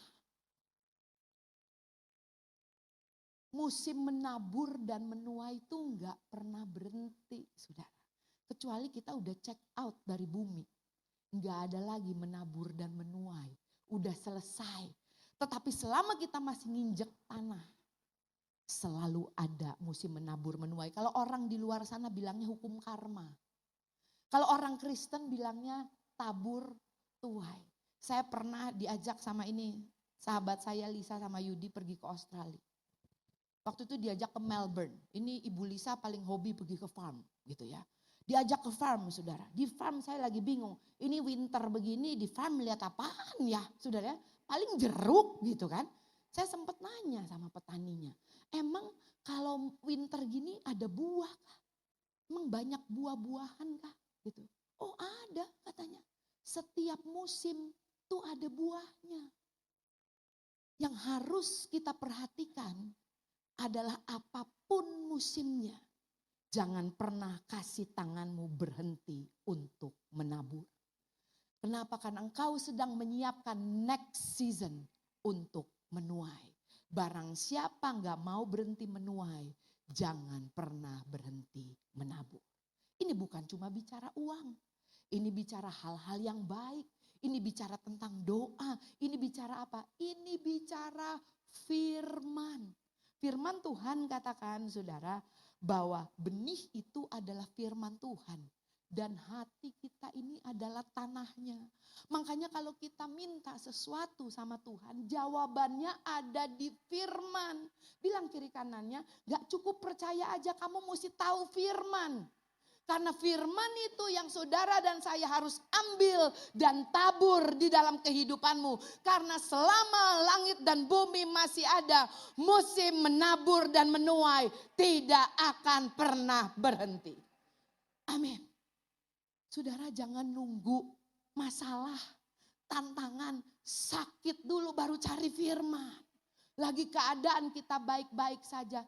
musim menabur dan menuai itu enggak pernah berhenti, saudara. Kecuali kita udah check out dari bumi. Enggak ada lagi menabur dan menuai. Udah selesai. Tetapi selama kita masih nginjek tanah, selalu ada musim menabur menuai. Kalau orang di luar sana bilangnya hukum karma. Kalau orang Kristen bilangnya tabur tuai. Saya pernah diajak sama ini, sahabat saya Lisa sama Yudi pergi ke Australia. Waktu itu diajak ke Melbourne. Ini Ibu Lisa paling hobi pergi ke farm gitu ya. Diajak ke farm saudara. Di farm saya lagi bingung. Ini winter begini di farm lihat apaan ya saudara. Paling jeruk gitu kan. Saya sempat nanya sama petaninya. Emang kalau winter gini ada buah kah? Emang banyak buah-buahan kah? Gitu. Oh ada katanya. Setiap musim tuh ada buahnya. Yang harus kita perhatikan adalah apapun musimnya. Jangan pernah kasih tanganmu berhenti untuk menabur. Kenapa? Karena engkau sedang menyiapkan next season untuk menuai. Barang siapa nggak mau berhenti menuai, jangan pernah berhenti menabur. Ini bukan cuma bicara uang. Ini bicara hal-hal yang baik. Ini bicara tentang doa. Ini bicara apa? Ini bicara firman. Firman Tuhan katakan saudara bahwa benih itu adalah firman Tuhan. Dan hati kita ini adalah tanahnya. Makanya kalau kita minta sesuatu sama Tuhan, jawabannya ada di firman. Bilang kiri kanannya, gak cukup percaya aja, kamu mesti tahu firman. Karena firman itu yang saudara dan saya harus ambil dan tabur di dalam kehidupanmu. Karena selama langit dan bumi masih ada, musim menabur dan menuai tidak akan pernah berhenti. Amin. Saudara jangan nunggu masalah, tantangan, sakit dulu baru cari firman. Lagi keadaan kita baik-baik saja.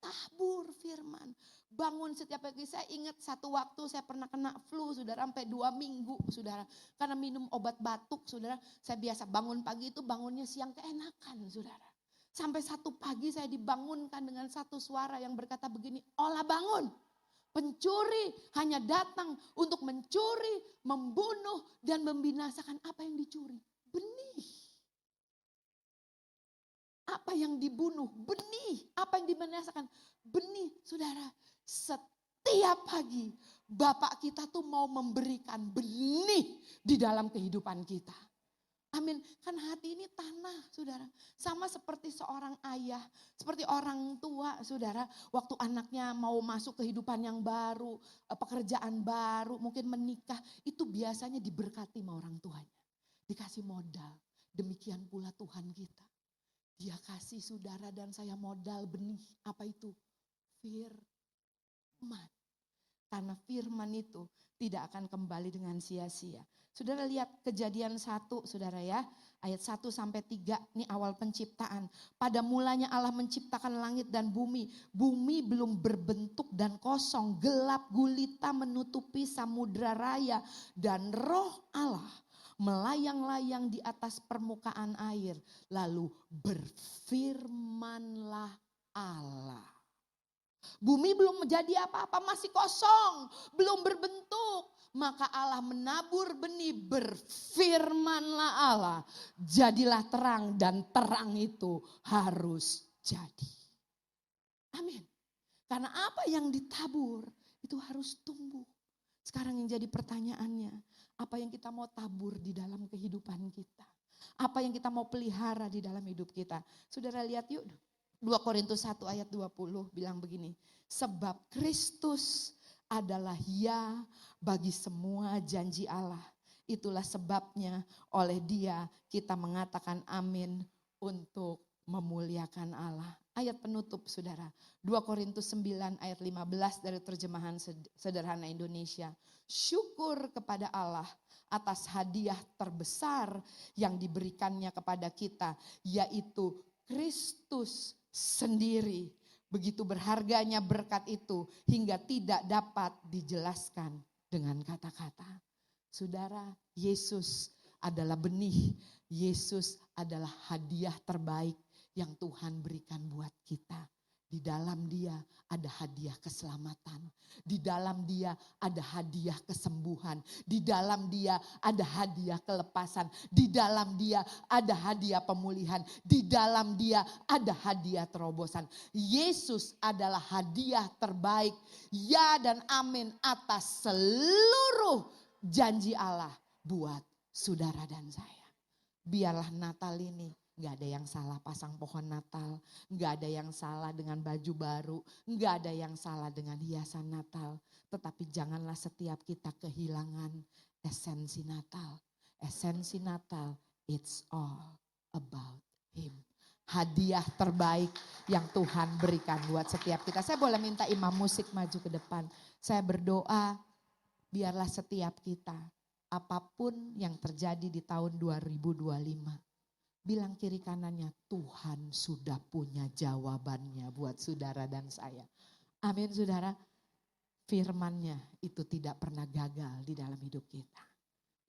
tabur firman. Bangun setiap pagi. Saya ingat satu waktu saya pernah kena flu, saudara, sampai 2 minggu, saudara. Karena minum obat batuk, saudara. Saya biasa bangun pagi itu bangunnya siang keenakan, saudara. Sampai satu pagi saya dibangunkan dengan satu suara yang berkata begini, "Olah bangun. Pencuri hanya datang untuk mencuri, membunuh, dan membinasakan." Apa yang dicuri? Benih. Apa yang dibunuh? Benih. Apa yang dibinasakan? Benih, saudara. Setiap pagi Bapak kita tuh mau memberikan benih di dalam kehidupan kita. Amin. Kan hati ini tanah, saudara. Sama seperti seorang ayah, seperti orang tua, saudara. Waktu anaknya mau masuk kehidupan yang baru, pekerjaan baru, mungkin menikah. Itu biasanya diberkati sama orang tuanya. Dikasih modal. Demikian pula Tuhan kita. Dia kasih saudara dan saya modal benih. Apa itu? Firman. Karena firman itu tidak akan kembali dengan sia-sia. Saudara lihat Kejadian 1, saudara ya. Ayat 1 sampai 3, ini awal penciptaan. Pada mulanya Allah menciptakan langit dan bumi. Bumi belum berbentuk dan kosong. Gelap gulita menutupi samudra raya. Dan roh Allah melayang-layang di atas permukaan air. Lalu berfirmanlah Allah. Bumi belum menjadi apa-apa, masih kosong, belum berbentuk. Maka Allah menabur benih, berfirmanlah Allah. Jadilah terang dan terang itu harus jadi. Amin. Karena apa yang ditabur itu harus tumbuh. Sekarang yang jadi pertanyaannya, apa yang kita mau tabur di dalam kehidupan kita? Apa yang kita mau pelihara di dalam hidup kita? Saudara lihat yuk, 2 Korintus 1 ayat 20 bilang begini. Sebab Kristus adalah ya bagi semua janji Allah. Itulah sebabnya oleh Dia kita mengatakan amin untuk memuliakan Allah. Ayat penutup saudara. 2 Korintus 9 ayat 15 dari terjemahan sederhana Indonesia. Syukur kepada Allah atas hadiah terbesar yang diberikannya kepada kita. Yaitu Kristus sendiri. Begitu berharganya berkat itu hingga tidak dapat dijelaskan dengan kata-kata. Saudara, Yesus adalah benih. Yesus adalah hadiah terbaik yang Tuhan berikan buat kita. Di dalam Dia ada hadiah keselamatan. Di dalam Dia ada hadiah kesembuhan. Di dalam Dia ada hadiah kelepasan. Di dalam Dia ada hadiah pemulihan. Di dalam Dia ada hadiah terobosan. Yesus adalah hadiah terbaik. Ya dan amin atas seluruh janji Allah buat saudara dan saya. Biarlah Natal ini gak ada yang salah pasang pohon Natal, gak ada yang salah dengan baju baru, gak ada yang salah dengan hiasan Natal. Tetapi janganlah setiap kita kehilangan esensi Natal. Esensi Natal, it's all about Him. Hadiah terbaik yang Tuhan berikan buat setiap kita. Saya boleh minta imam musik maju ke depan. Saya berdoa biarlah setiap kita, apapun yang terjadi di tahun 2025. Bilang kiri kanannya, Tuhan sudah punya jawabannya buat saudara dan saya. Amin saudara. Firman-Nya itu tidak pernah gagal di dalam hidup kita.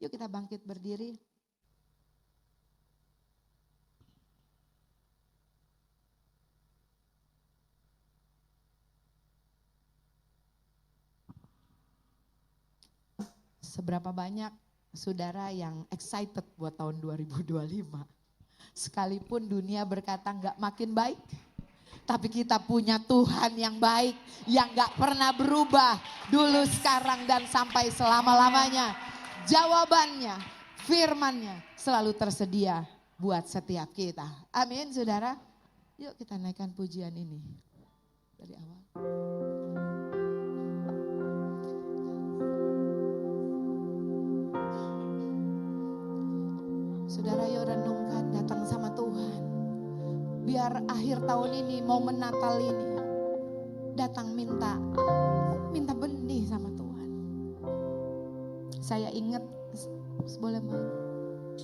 Yuk kita bangkit berdiri. Seberapa banyak saudara yang excited buat tahun 2025? Sekalipun dunia berkata enggak makin baik, tapi kita punya Tuhan yang baik, yang enggak pernah berubah dulu, sekarang, dan sampai selama-lamanya. Jawabannya, firman-Nya selalu tersedia buat setiap kita. Amin saudara. Yuk kita naikkan pujian ini dari awal. Saudara yuk renungkan, datang sama Tuhan. Biar akhir tahun ini, momen Natal ini, datang minta benih sama Tuhan. Saya ingat, boleh main?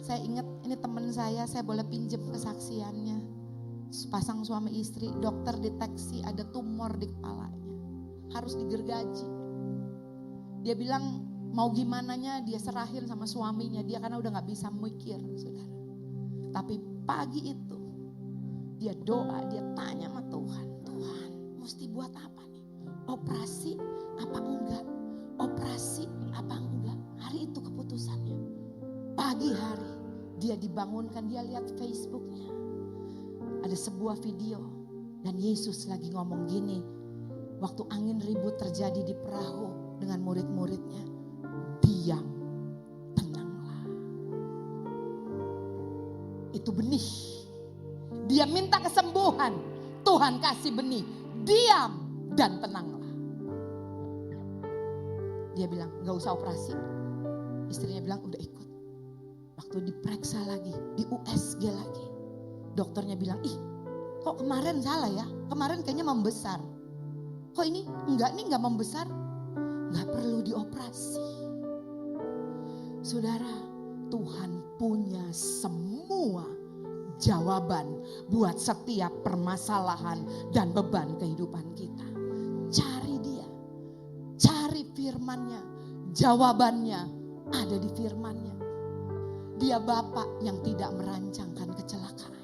Saya ingat ini teman saya boleh pinjem kesaksiannya. Pasang suami istri, dokter deteksi ada tumor di kepalanya. Harus digergaji. Dia bilang mau gimananya dia serahin sama suaminya. Dia karena udah gak bisa mikir, saudara. Tapi pagi itu dia doa, dia tanya sama Tuhan. Tuhan mesti buat apa nih? Operasi apa enggak? Operasi apa enggak? Hari itu keputusannya. Pagi hari dia dibangunkan, dia lihat Facebooknya. Ada sebuah video dan Yesus lagi ngomong gini. Waktu angin ribut terjadi di perahu dengan murid-muridnya. Diam, tenanglah. Itu benih. Dia minta kesembuhan. Tuhan kasih benih. Diam dan tenanglah. Dia bilang gak usah operasi. Istrinya bilang udah ikut. Waktu diperiksa lagi, di USG lagi. Dokternya bilang, ih kok kemarin salah ya, kemarin kayaknya membesar. Kok ini enggak membesar, enggak perlu dioperasi. Saudara, Tuhan punya semua jawaban buat setiap permasalahan dan beban kehidupan kita. Cari dia, cari firman-Nya, jawabannya ada di firman-Nya. Dia Bapa yang tidak merancangkan kecelakaan.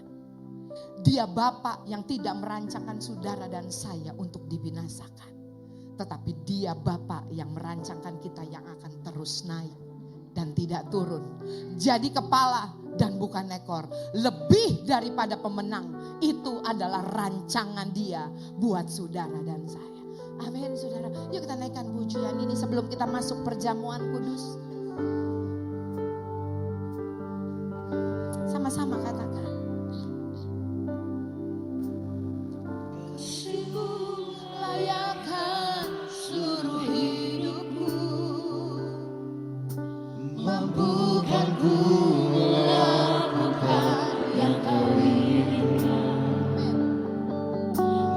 Dia Bapa yang tidak merancangkan saudara dan saya untuk dibinasakan. Tetapi dia Bapa yang merancangkan kita yang akan terus naik dan tidak turun. Jadi kepala dan bukan ekor. Lebih daripada pemenang. Itu adalah rancangan dia buat saudara dan saya. Amin saudara. Yuk kita naikkan pujian ini sebelum kita masuk perjamuan kudus. Sama-sama katakan. Layakkan seluruh hidupku, mampukan ku melakukan yang kau inginkan.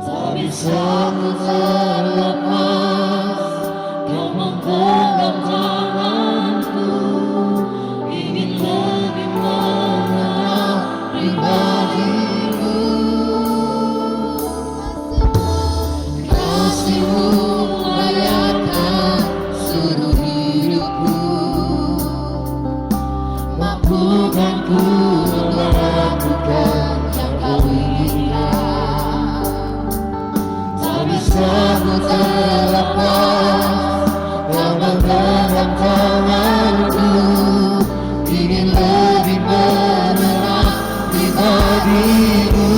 Tak bisa ku terlepas, kau menggenggam tanganku, ingin lebih mengenal pribadimu. Kasih-Mu layakkan seluruh hidupku, mampukan ku melakukan yang kau inginkan. Tak bisa ku terlepas, kau menggenggam tanganku, ingin lebih mengenal pribadimu.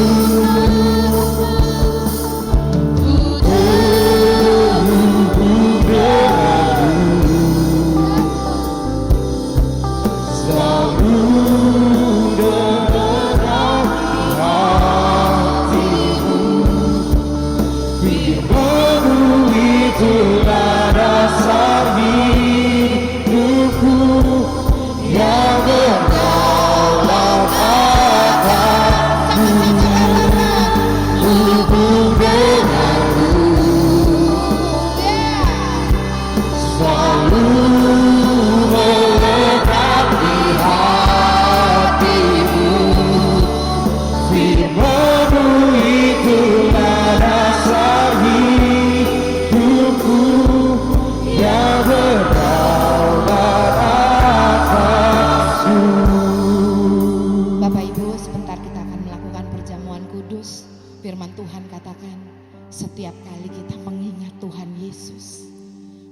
Setiap kali kita mengingat Tuhan Yesus,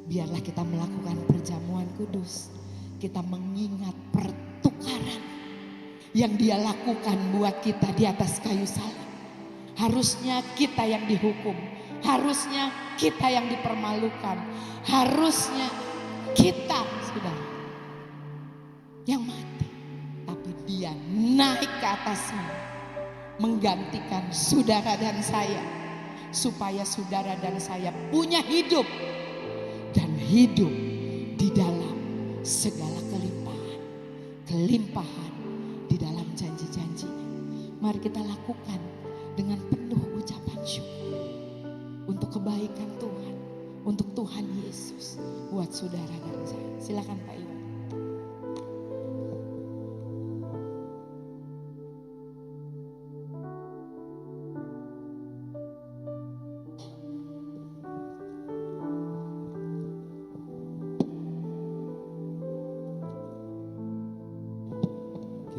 biarlah kita melakukan perjamuan kudus. Kita mengingat pertukaran yang Dia lakukan buat kita di atas kayu salib. Harusnya kita yang dihukum, harusnya kita yang dipermalukan, harusnya kita sudah yang mati. Tapi Dia naik ke atasnya, menggantikan saudara dan saya, supaya saudara dan saya punya hidup dan hidup di dalam segala kelimpahan. Kelimpahan di dalam janji-janjinya. Mari kita lakukan dengan penuh ucapan syukur untuk kebaikan Tuhan, untuk Tuhan Yesus buat saudara dan saya. Silakan Pak Iwan.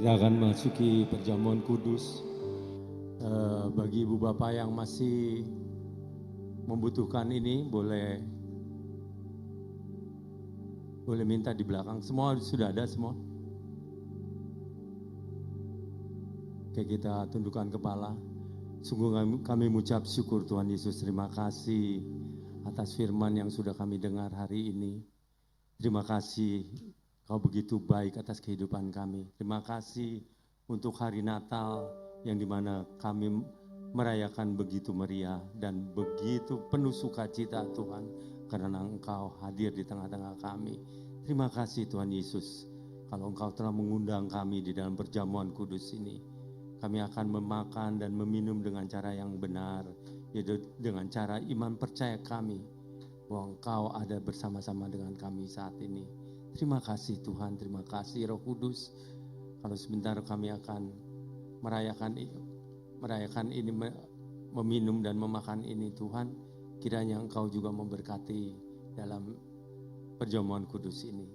Kita akan masuki perjamuan kudus. Bagi ibu bapak yang masih membutuhkan ini, boleh minta di belakang. Semua sudah ada semua. Oke, kita tundukkan kepala. Sungguh kami mengucap syukur Tuhan Yesus. Terima kasih atas firman yang sudah kami dengar hari ini. Terima kasih Kau begitu baik atas kehidupan kami. Terima kasih untuk hari Natal yang dimana kami merayakan begitu meriah dan begitu penuh sukacita Tuhan, karena Engkau hadir di tengah-tengah kami. Terima kasih Tuhan Yesus, kalau Engkau telah mengundang kami di dalam perjamuan kudus ini. Kami akan memakan dan meminum dengan cara yang benar, yaitu dengan cara iman percaya kami bahwa Engkau ada bersama-sama dengan kami saat ini. Terima kasih Tuhan, terima kasih Roh Kudus. Kalau sebentar kami akan merayakan ini, meminum dan memakan ini Tuhan, kiranya Engkau juga memberkati dalam perjamuan kudus ini.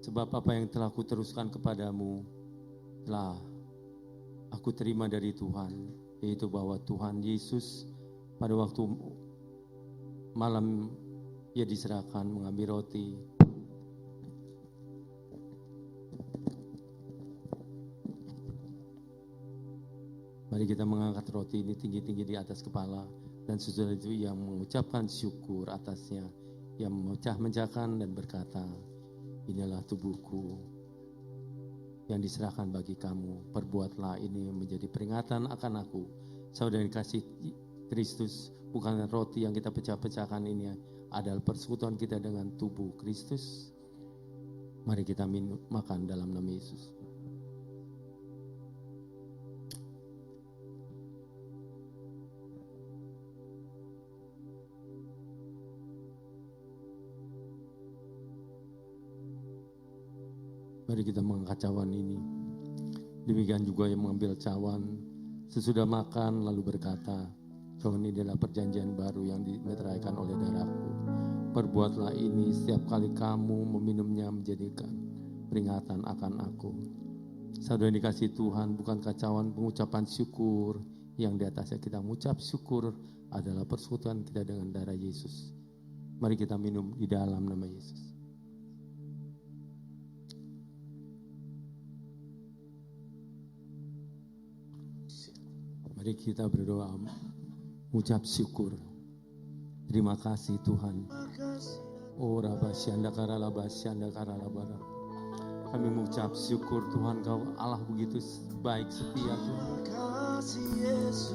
Sebab apa yang telah kuteruskan kepadamu, telah aku terima dari Tuhan, yaitu bahwa Tuhan Yesus pada waktu malam Ia diserahkan mengambil roti. Mari kita mengangkat roti ini tinggi-tinggi di atas kepala. Dan sesudah itu Ia mengucapkan syukur atasnya. Ia memecah-mecahkan dan berkata, inilah tubuhku yang diserahkan bagi kamu. Perbuatlah ini menjadi peringatan akan aku. Saudara dikasih Kristus, bukan roti yang kita pecah-pecahkan ini adalah persekutuan kita dengan tubuh Kristus. Mari kita makan dalam nama Yesus. Mari kita mengangkat cawan ini. Demikian juga yang mengambil cawan sesudah makan lalu berkata, cawan ini adalah perjanjian baru yang dimeteraikan oleh darahku. Perbuatlah ini setiap kali kamu meminumnya menjadikan peringatan akan aku. Saudara dikasih Tuhan, bukan cawan pengucapan syukur yang di atasnya kita mengucap syukur adalah persekutuan kita dengan darah Yesus. Mari kita minum di dalam nama Yesus. Mari kita berdoa, mengucap syukur. Terima kasih Tuhan. Oh Rabasyanda Karalabasyanda Karalabara. Kami mengucap syukur Tuhan, Kau Allah begitu baik setia Tuhan.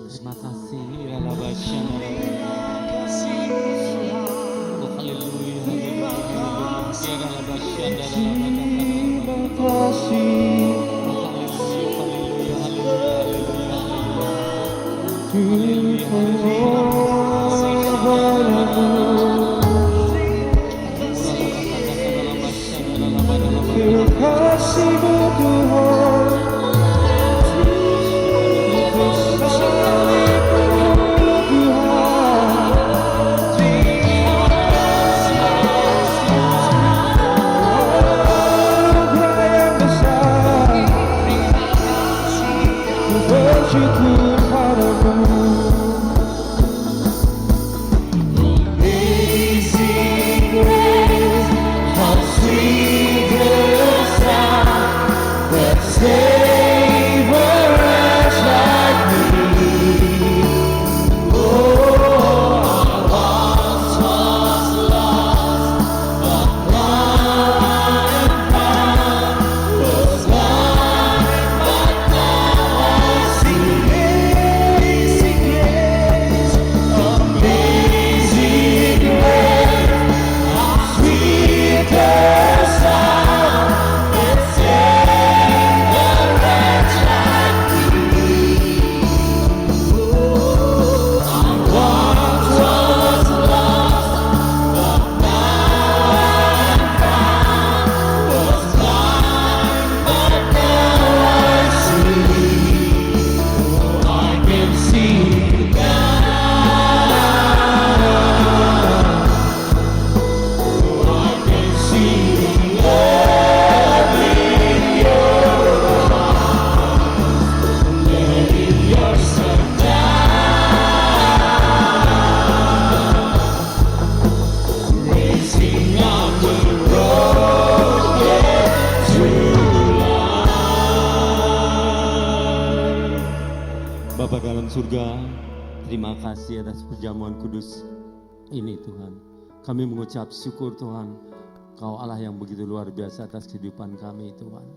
Terima kasih Rabasyanda. Oh haleluya. Terima kasih. Syukur padamu. surga, terima kasih atas perjamuan kudus ini Tuhan. Kami mengucap syukur Tuhan, Kau Allah yang begitu luar biasa atas kehidupan kami Tuhan.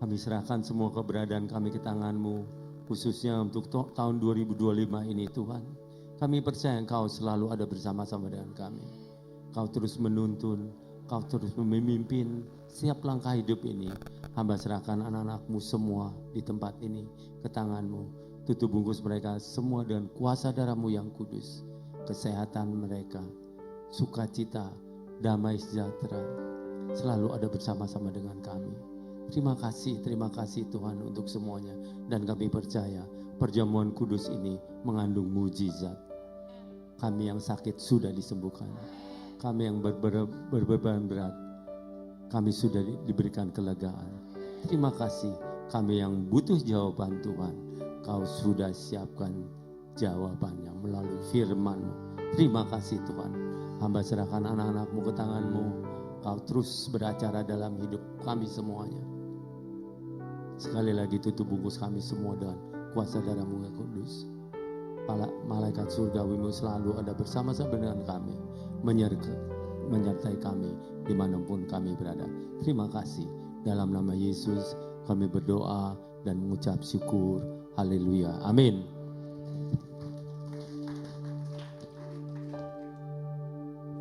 Kami serahkan semua keberadaan kami ke tangan-Mu, khususnya untuk tahun 2025 ini Tuhan. Kami percaya Engkau selalu ada bersama-sama dengan kami. Kau terus menuntun, Kau terus memimpin setiap langkah hidup ini. Hamba serahkan anak-anak-Mu semua di tempat ini ke tangan-Mu. Tutup bungkus mereka semua dengan kuasa darah-Mu yang kudus. Kesehatan mereka, sukacita, damai sejahtera selalu ada bersama-sama dengan kami. Terima kasih Tuhan untuk semuanya. Dan kami percaya perjamuan kudus ini mengandung mujizat. Kami yang sakit sudah disembuhkan. Kami yang berbeban berat, kami sudah diberikan kelegaan. Terima kasih, kami yang butuh jawaban Tuhan, Kau sudah siapkan jawabannya melalui firman-Mu. Terima kasih Tuhan, hamba serahkan anak-anak-Mu ke tangan-Mu. Kau terus beracara dalam hidup kami semuanya. Sekali lagi tutup bungkus kami semua dengan kuasa darah-Mu yang kudus. Malaikat surgawi-Mu selalu ada bersama-sama dengan kami, menyertai kami dimanapun kami berada. Terima kasih. Dalam nama Yesus kami berdoa dan mengucap syukur. Haleluya. Amin.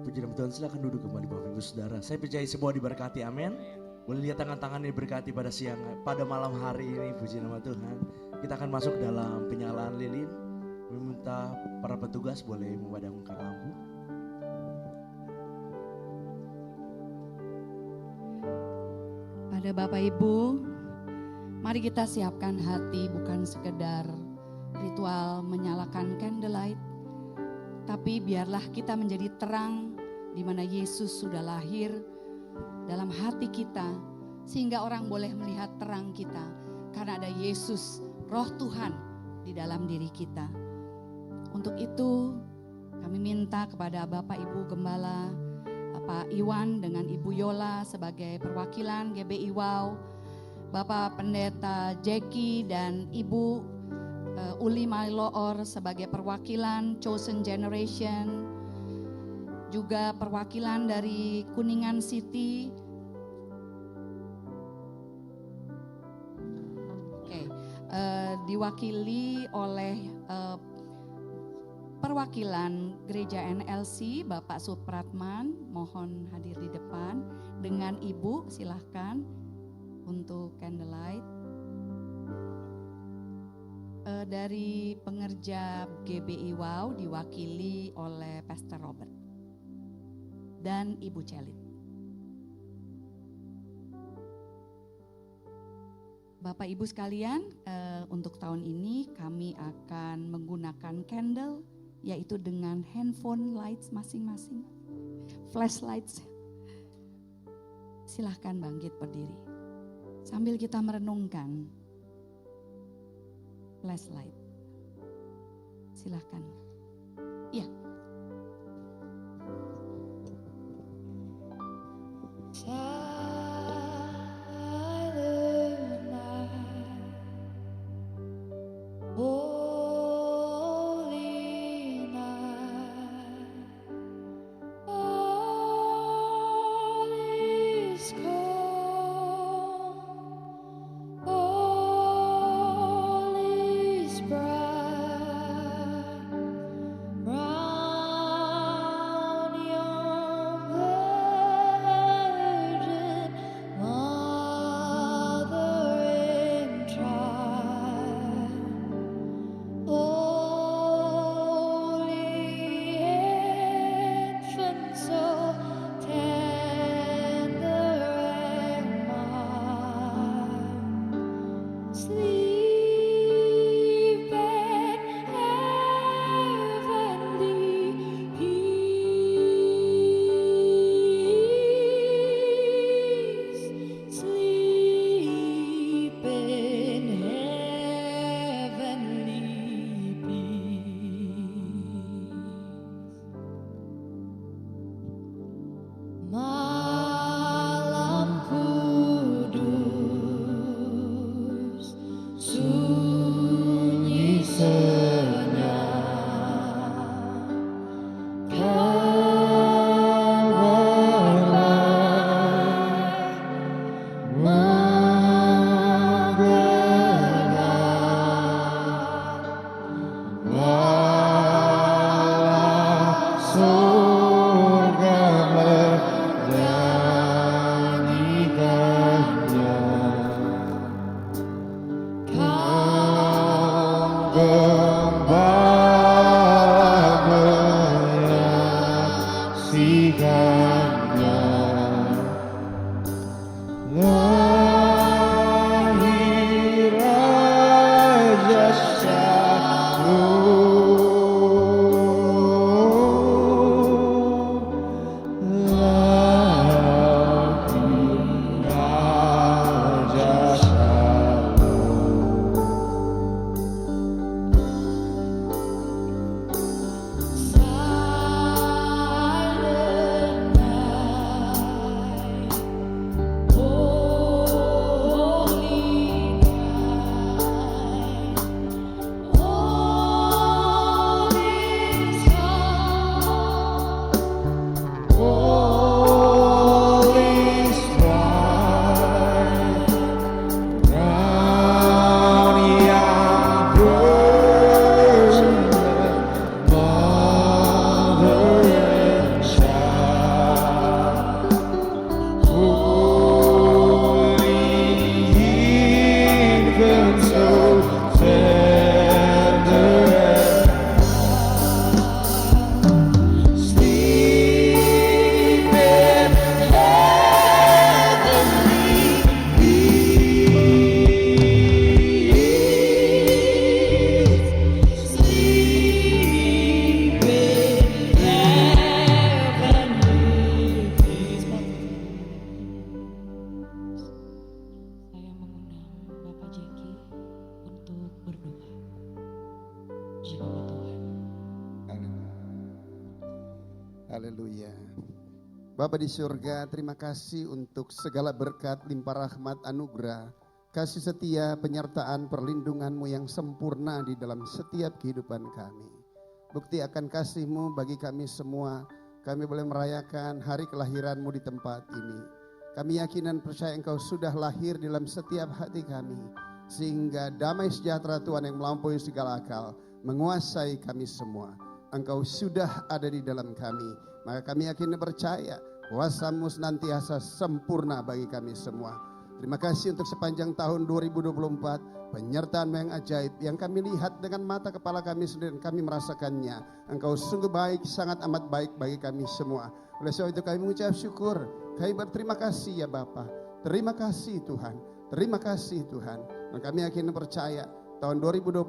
Puji nama Tuhan, silakan duduk kembali Bapak Ibu Saudara. Saya percaya semua diberkati, amin. Boleh lihat tangan-tangan diberkati pada malam hari ini, puji nama Tuhan. Kita akan masuk dalam penyalaan lilin. Meminta para petugas boleh memadamkan lampu. Pada Bapak Ibu, mari kita siapkan hati bukan sekedar ritual menyalakan candlelight, tapi biarlah kita menjadi terang di mana Yesus sudah lahir dalam hati kita, sehingga orang boleh melihat terang kita karena ada Yesus, Roh Tuhan di dalam diri kita. Untuk itu kami minta kepada Bapak Ibu Gembala, Pak Iwan dengan Ibu Yola sebagai perwakilan GBI WOW, Bapak Pendeta Jackie dan Ibu Uli Mailoor sebagai perwakilan Chosen Generation, juga perwakilan dari Kuningan City. Diwakili oleh perwakilan Gereja NLC, Bapak Supratman, mohon hadir di depan dengan Ibu, silahkan untuk candlelight. Dari pengerja GBI WOW diwakili oleh Pastor Robert dan Ibu Celit. Bapak Ibu sekalian, untuk tahun ini kami akan menggunakan candle, yaitu dengan handphone lights masing-masing, flashlights. Silahkan bangkit berdiri sambil kita merenungkan flashlight. Silahkan. Iya. surga menyanyikannya. Kau gembala menyaksikannya. Lahir Raja Shalom, lahir Raja Shalom. Silent night, holy night, all is calm. All is bright, round yang berlipat, mother and child, holy infant, so tender and sleep in heavenly peace. Sleep in heavenly peace. Saya mengundang Bapak Jeki untuk berdoa. Jiwa Tuhan. Haleluya. Bapa di surga, terima kasih untuk segala berkat, limpah rahmat, anugerah, kasih setia, penyertaan, perlindungan-Mu yang sempurna di dalam setiap kehidupan kami. Bukti akan kasih-Mu bagi kami semua, kami boleh merayakan hari kelahiran-Mu di tempat ini. Kami yakin dan percaya Engkau sudah lahir di dalam setiap hati kami, sehingga damai sejahtera Tuhan yang melampaui segala akal menguasai kami semua. Engkau sudah ada di dalam kami, maka kami yakin dan percaya kuasa-Mu senantiasa sempurna bagi kami semua. Terima kasih untuk sepanjang tahun 2024, penyertaan-Mu yang ajaib yang kami lihat dengan mata kepala kami sendiri dan kami merasakannya. Engkau sungguh baik, sangat amat baik bagi kami semua. Oleh sebab itu kami mengucap syukur, kami berterima kasih ya Bapa. Terima kasih Tuhan, terima kasih Tuhan. Dan kami yakin dan percaya tahun 2025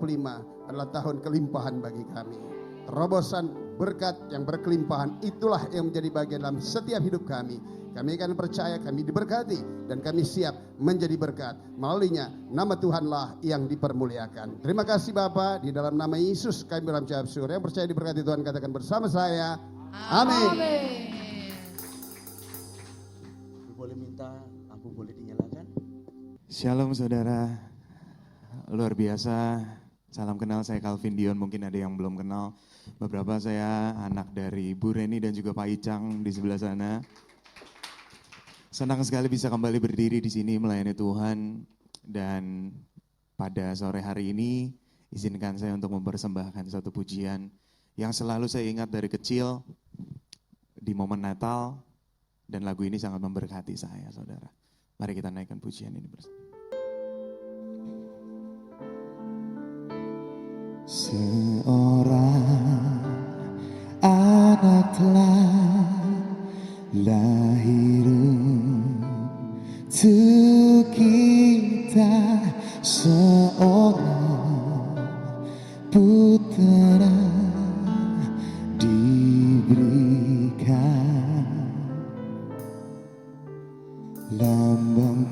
adalah tahun kelimpahan bagi kami. Terobosan berkat yang berkelimpahan itulah yang menjadi bagian dalam setiap hidup kami. Kami akan percaya kami diberkati dan kami siap menjadi berkat. Melaluinya nama Tuhanlah yang dipermuliakan. Terima kasih Bapa, di dalam nama Yesus kami berucap syukur. Yang percaya diberkati Tuhan katakan bersama saya. Amin. Boleh minta lampu boleh dinyalakan? Shalom saudara, luar biasa. Salam kenal, saya Calvin Dion, mungkin ada yang belum kenal. Beberapa saya anak dari Bu Reni dan juga Pak Icang di sebelah sana. Senang sekali bisa kembali berdiri di sini melayani Tuhan. Dan pada sore hari ini izinkan saya untuk mempersembahkan satu pujian yang selalu saya ingat dari kecil di momen Natal. Dan lagu ini sangat memberkati saya saudara. Mari kita naikkan pujian ini bersama. Seorang anak telah lahir untuk kita, seorang putra diberikan, lambang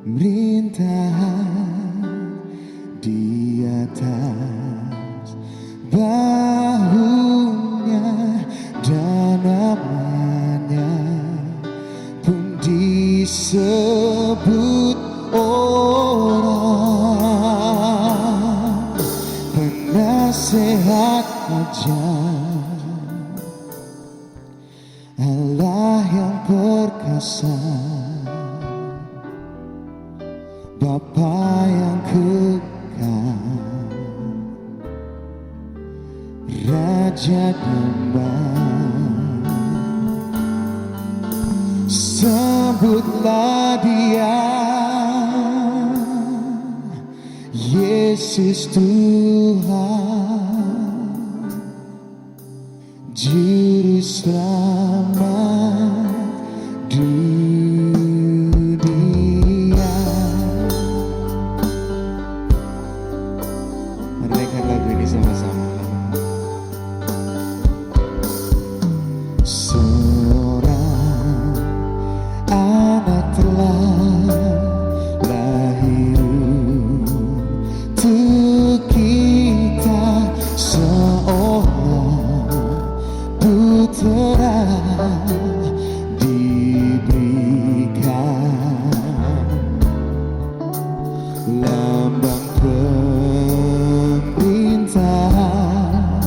pemerintahan di atas bahunya, dan namanya pun disebut orang penasehat ajaib, Allah yang perkasa, Bapa yang kekal, Raja Damai, sambutlah Dia, Yesus Tuhan, Juru Selamat dunia. Mari naikkan lagu ini sama-sama. Seorang anak telah lahir untuk kita, seorang putra diberikan, lambang pemerintahan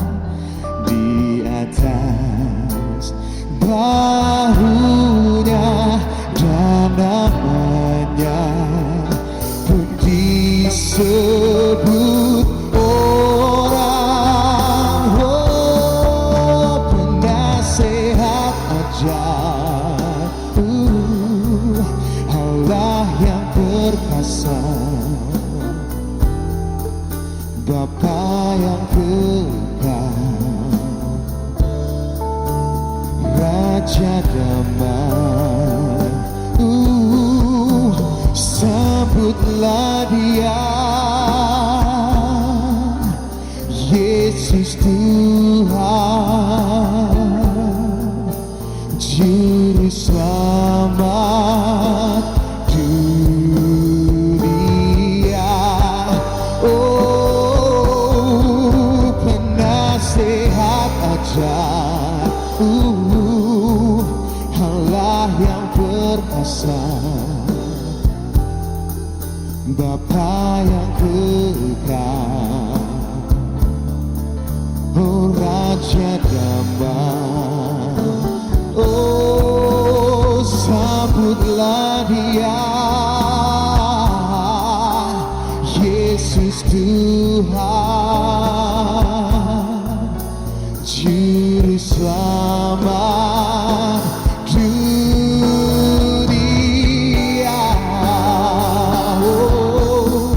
di atas bahunya, dan namanya pun disebut orang, oh, penasehat ajaib, Allah yang perkasa, Bapa yang kekal, Raja Damai, sambutlah Dia, Yesus Tuhan, Juru Selamat dunia. Oh, penasehat ajaib, Allah yang perkasa, Bapa yang kekal, oh, Raja Damai, oh, sambutlah Dia, Yesus Tuhan, Juru Selamat dunia. Oh,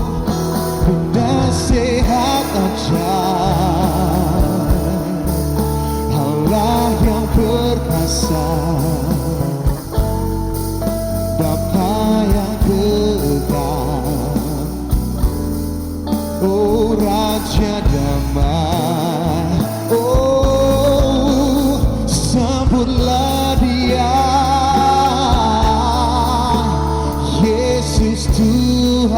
penasehat ajaib, Allah yang perkasa, Bapa yang kekal, oh, Raja Damai, oh, sambutlah Dia, Yesus Tuhan,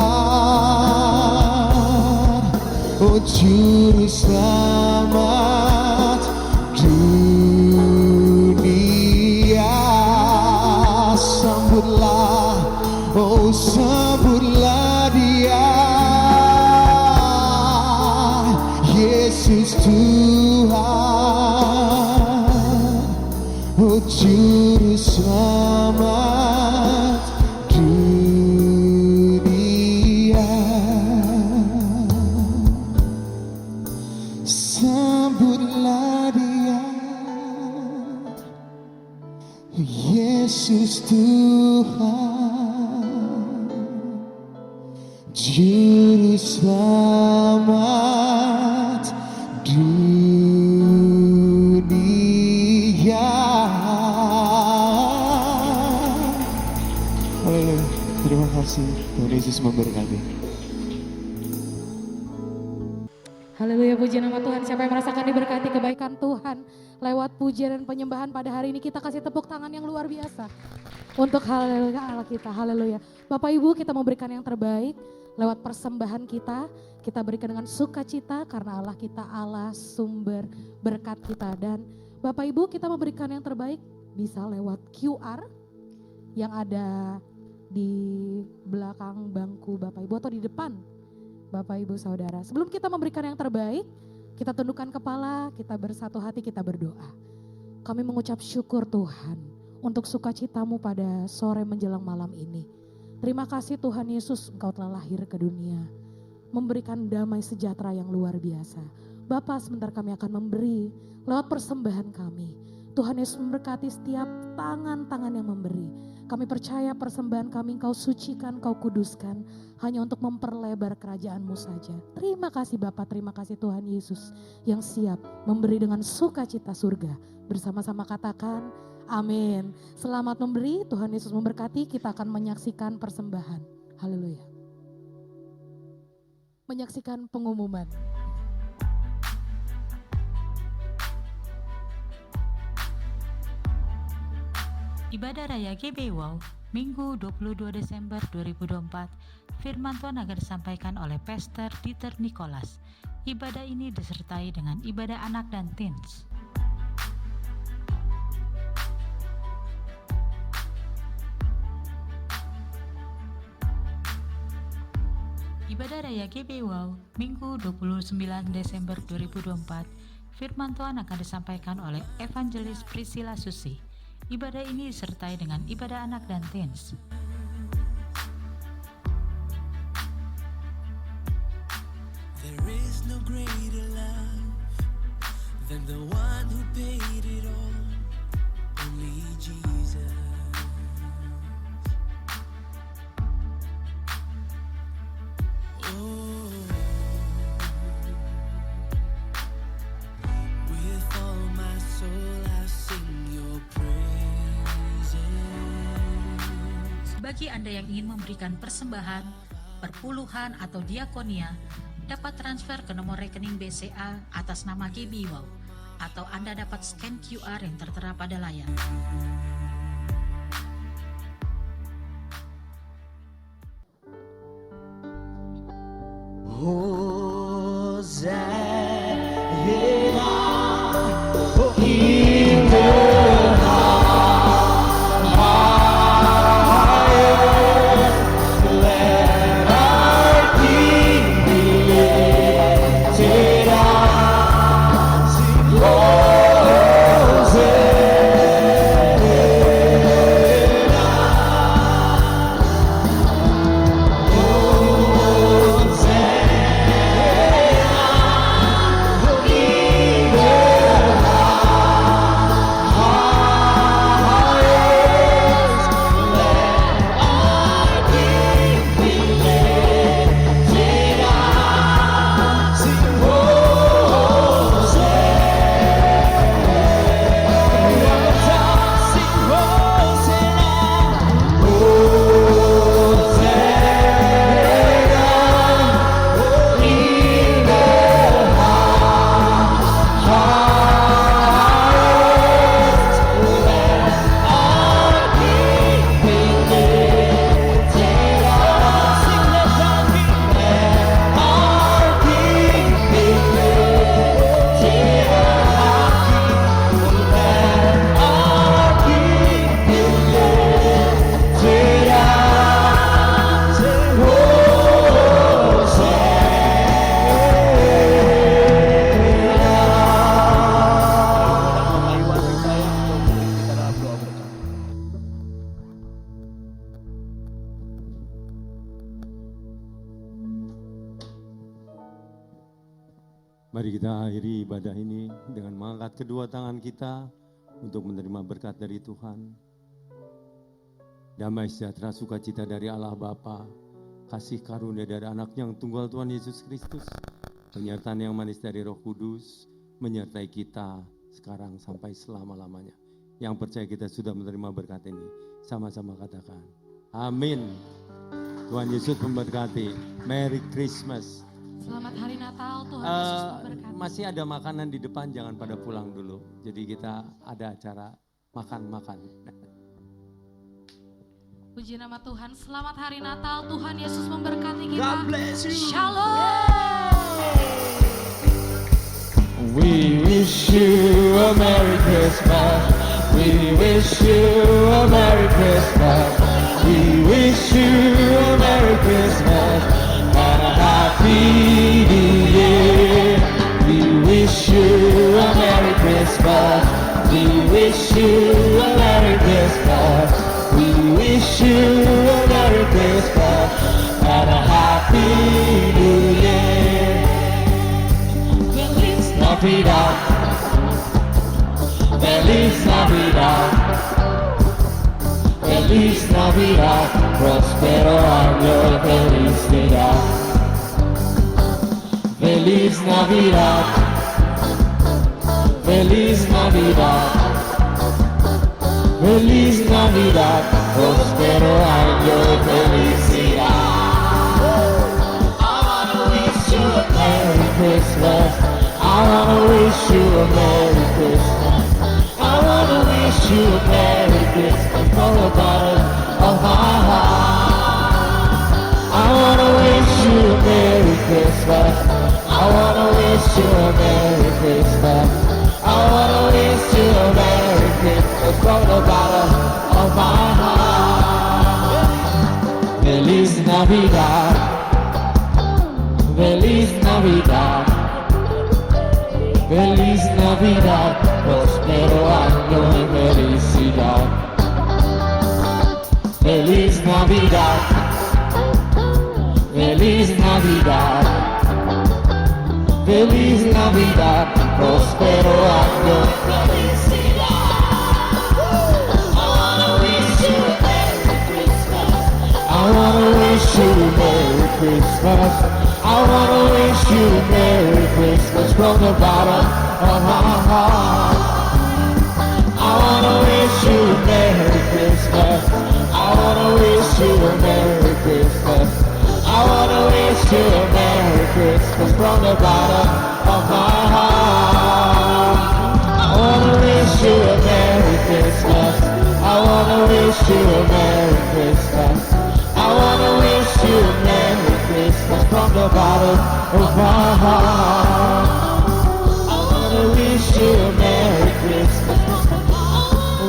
oh, Juru Selamat dunia. Sambutlah, oh, sambutlah Dia, Yesus Tuhan, oh, Juru Selamat dunia. Sambutlah Dia, Yesus Tuhan, Juru Selamat dunia. Haleluya, terima kasih, Tuhan Yesus memberkati. Haleluya, puji nama Tuhan. Siapa yang merasakan diberkati kebaikan Tuhan lewat pujian dan penyembahan pada hari ini, kita kasih tepuk tangan yang luar biasa untuk haleluya Allah kita. Haleluya. Bapak Ibu, kita memberikan yang terbaik lewat persembahan kita. Kita berikan dengan sukacita karena Allah kita Allah sumber berkat kita. Dan Bapak Ibu, kita memberikan yang terbaik bisa lewat QR yang ada di belakang bangku Bapak Ibu atau di depan Bapak Ibu Saudara. Sebelum kita memberikan yang terbaik, kita tundukkan kepala, kita bersatu hati, kita berdoa. Kami mengucap syukur Tuhan untuk sukacitamu pada sore menjelang malam ini. Terima kasih Tuhan Yesus, Engkau telah lahir ke dunia, memberikan damai sejahtera yang luar biasa, Bapa, sebentar kami akan memberi lewat persembahan kami. Tuhan Yesus memberkati setiap tangan-tangan yang memberi. Kami percaya persembahan kami Engkau sucikan, Engkau kuduskan, hanya untuk memperlebar kerajaan-Mu saja. Terima kasih Bapa, terima kasih Tuhan Yesus yang siap memberi dengan sukacita surga. Bersama-sama katakan amin. Selamat memberi, Tuhan Yesus memberkati. Kita akan menyaksikan persembahan. Haleluya. Menyaksikan pengumuman. Ibadah Raya GBI Wow, Minggu 22 Desember 2024, firman Tuhan akan disampaikan oleh Pastor Dieter Nicholas. Ibadah ini disertai dengan ibadah anak dan teens. Ibadah Raya GBI Wow, Minggu 29 Desember 2024, firman Tuhan akan disampaikan oleh Evangelis Priscilla Susi. Ibadah ini disertai dengan ibadah anak dan teens. There is no greater love than the one who paid it all, only Jesus. Oh, with all my soul I sing your praises. Bagi Anda yang ingin memberikan persembahan, perpuluhan atau diakonia, dapat transfer ke nomor rekening BCA atas nama GBI Wow, atau Anda dapat scan QR yang tertera pada layar. Mari kita akhiri ibadah ini dengan mengangkat kedua tangan kita untuk menerima berkat dari Tuhan. Damai sejahtera sukacita dari Allah Bapa, kasih karunia dari Anak-Nya yang tunggal Tuhan Yesus Kristus, penyertaan yang manis dari Roh Kudus, menyertai kita sekarang sampai selama-lamanya. Yang percaya kita sudah menerima berkat ini, sama-sama katakan, amin. Tuhan Yesus memberkati. Merry Christmas. Selamat Hari Natal, Tuhan Yesus memberkati. Masih ada makanan di depan, jangan pada pulang dulu. Jadi kita ada acara makan-makan. Puji nama Tuhan, selamat Hari Natal, Tuhan Yesus memberkati kita. God bless you. Shalom. We wish you a Merry Christmas. We wish you a Merry Christmas. We wish you a Merry Christmas and a Happy New Year. We wish you a Merry Christmas. We wish you a Merry Christmas. We wish you a Merry Christmas and a Happy New Year. Well, it's Navidad, Feliz Navidad, Feliz Navidad, próspero año y felicidad. Feliz Navidad, Feliz Navidad, Feliz Navidad, próspero año y felicidad. I wanna wish you a Merry Christmas. I wanna wish you a Merry Christmas. I wanna wish you a Merry Christmas from the bottom of my heart. I wanna wish you a Merry Christmas. I wanna wish you a Merry Christmas. I wanna wish you a Merry Christmas from the bottom of my heart. Feliz Navidad, Feliz Navidad, Feliz Navidad, próspero año y felicidad. Feliz Navidad, Feliz Navidad, Feliz Navidad, próspero año y felicidad. I wanna wish you a Merry Christmas. I wanna wish you a Merry Christmas. I wanna wish you a Merry Christmas from the bottom of my heart. I wanna wish you a Merry Christmas. I wanna wish you a Merry Christmas. I wanna wish you a Merry Christmas from the bottom of my heart. I wanna wish you a Merry Christmas. I wanna wish you a Merry Christmas. I wanna wish you a Merry Christmas from the bottom of my heart. I wanna wish you a Merry Christmas.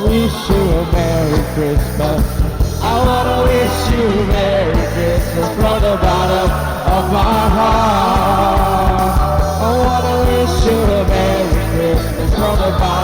Wish you a Merry Christmas. I wanna wish you a Merry Christmas from the bottom of my heart. I wanna wish you a Merry Christmas from the bottom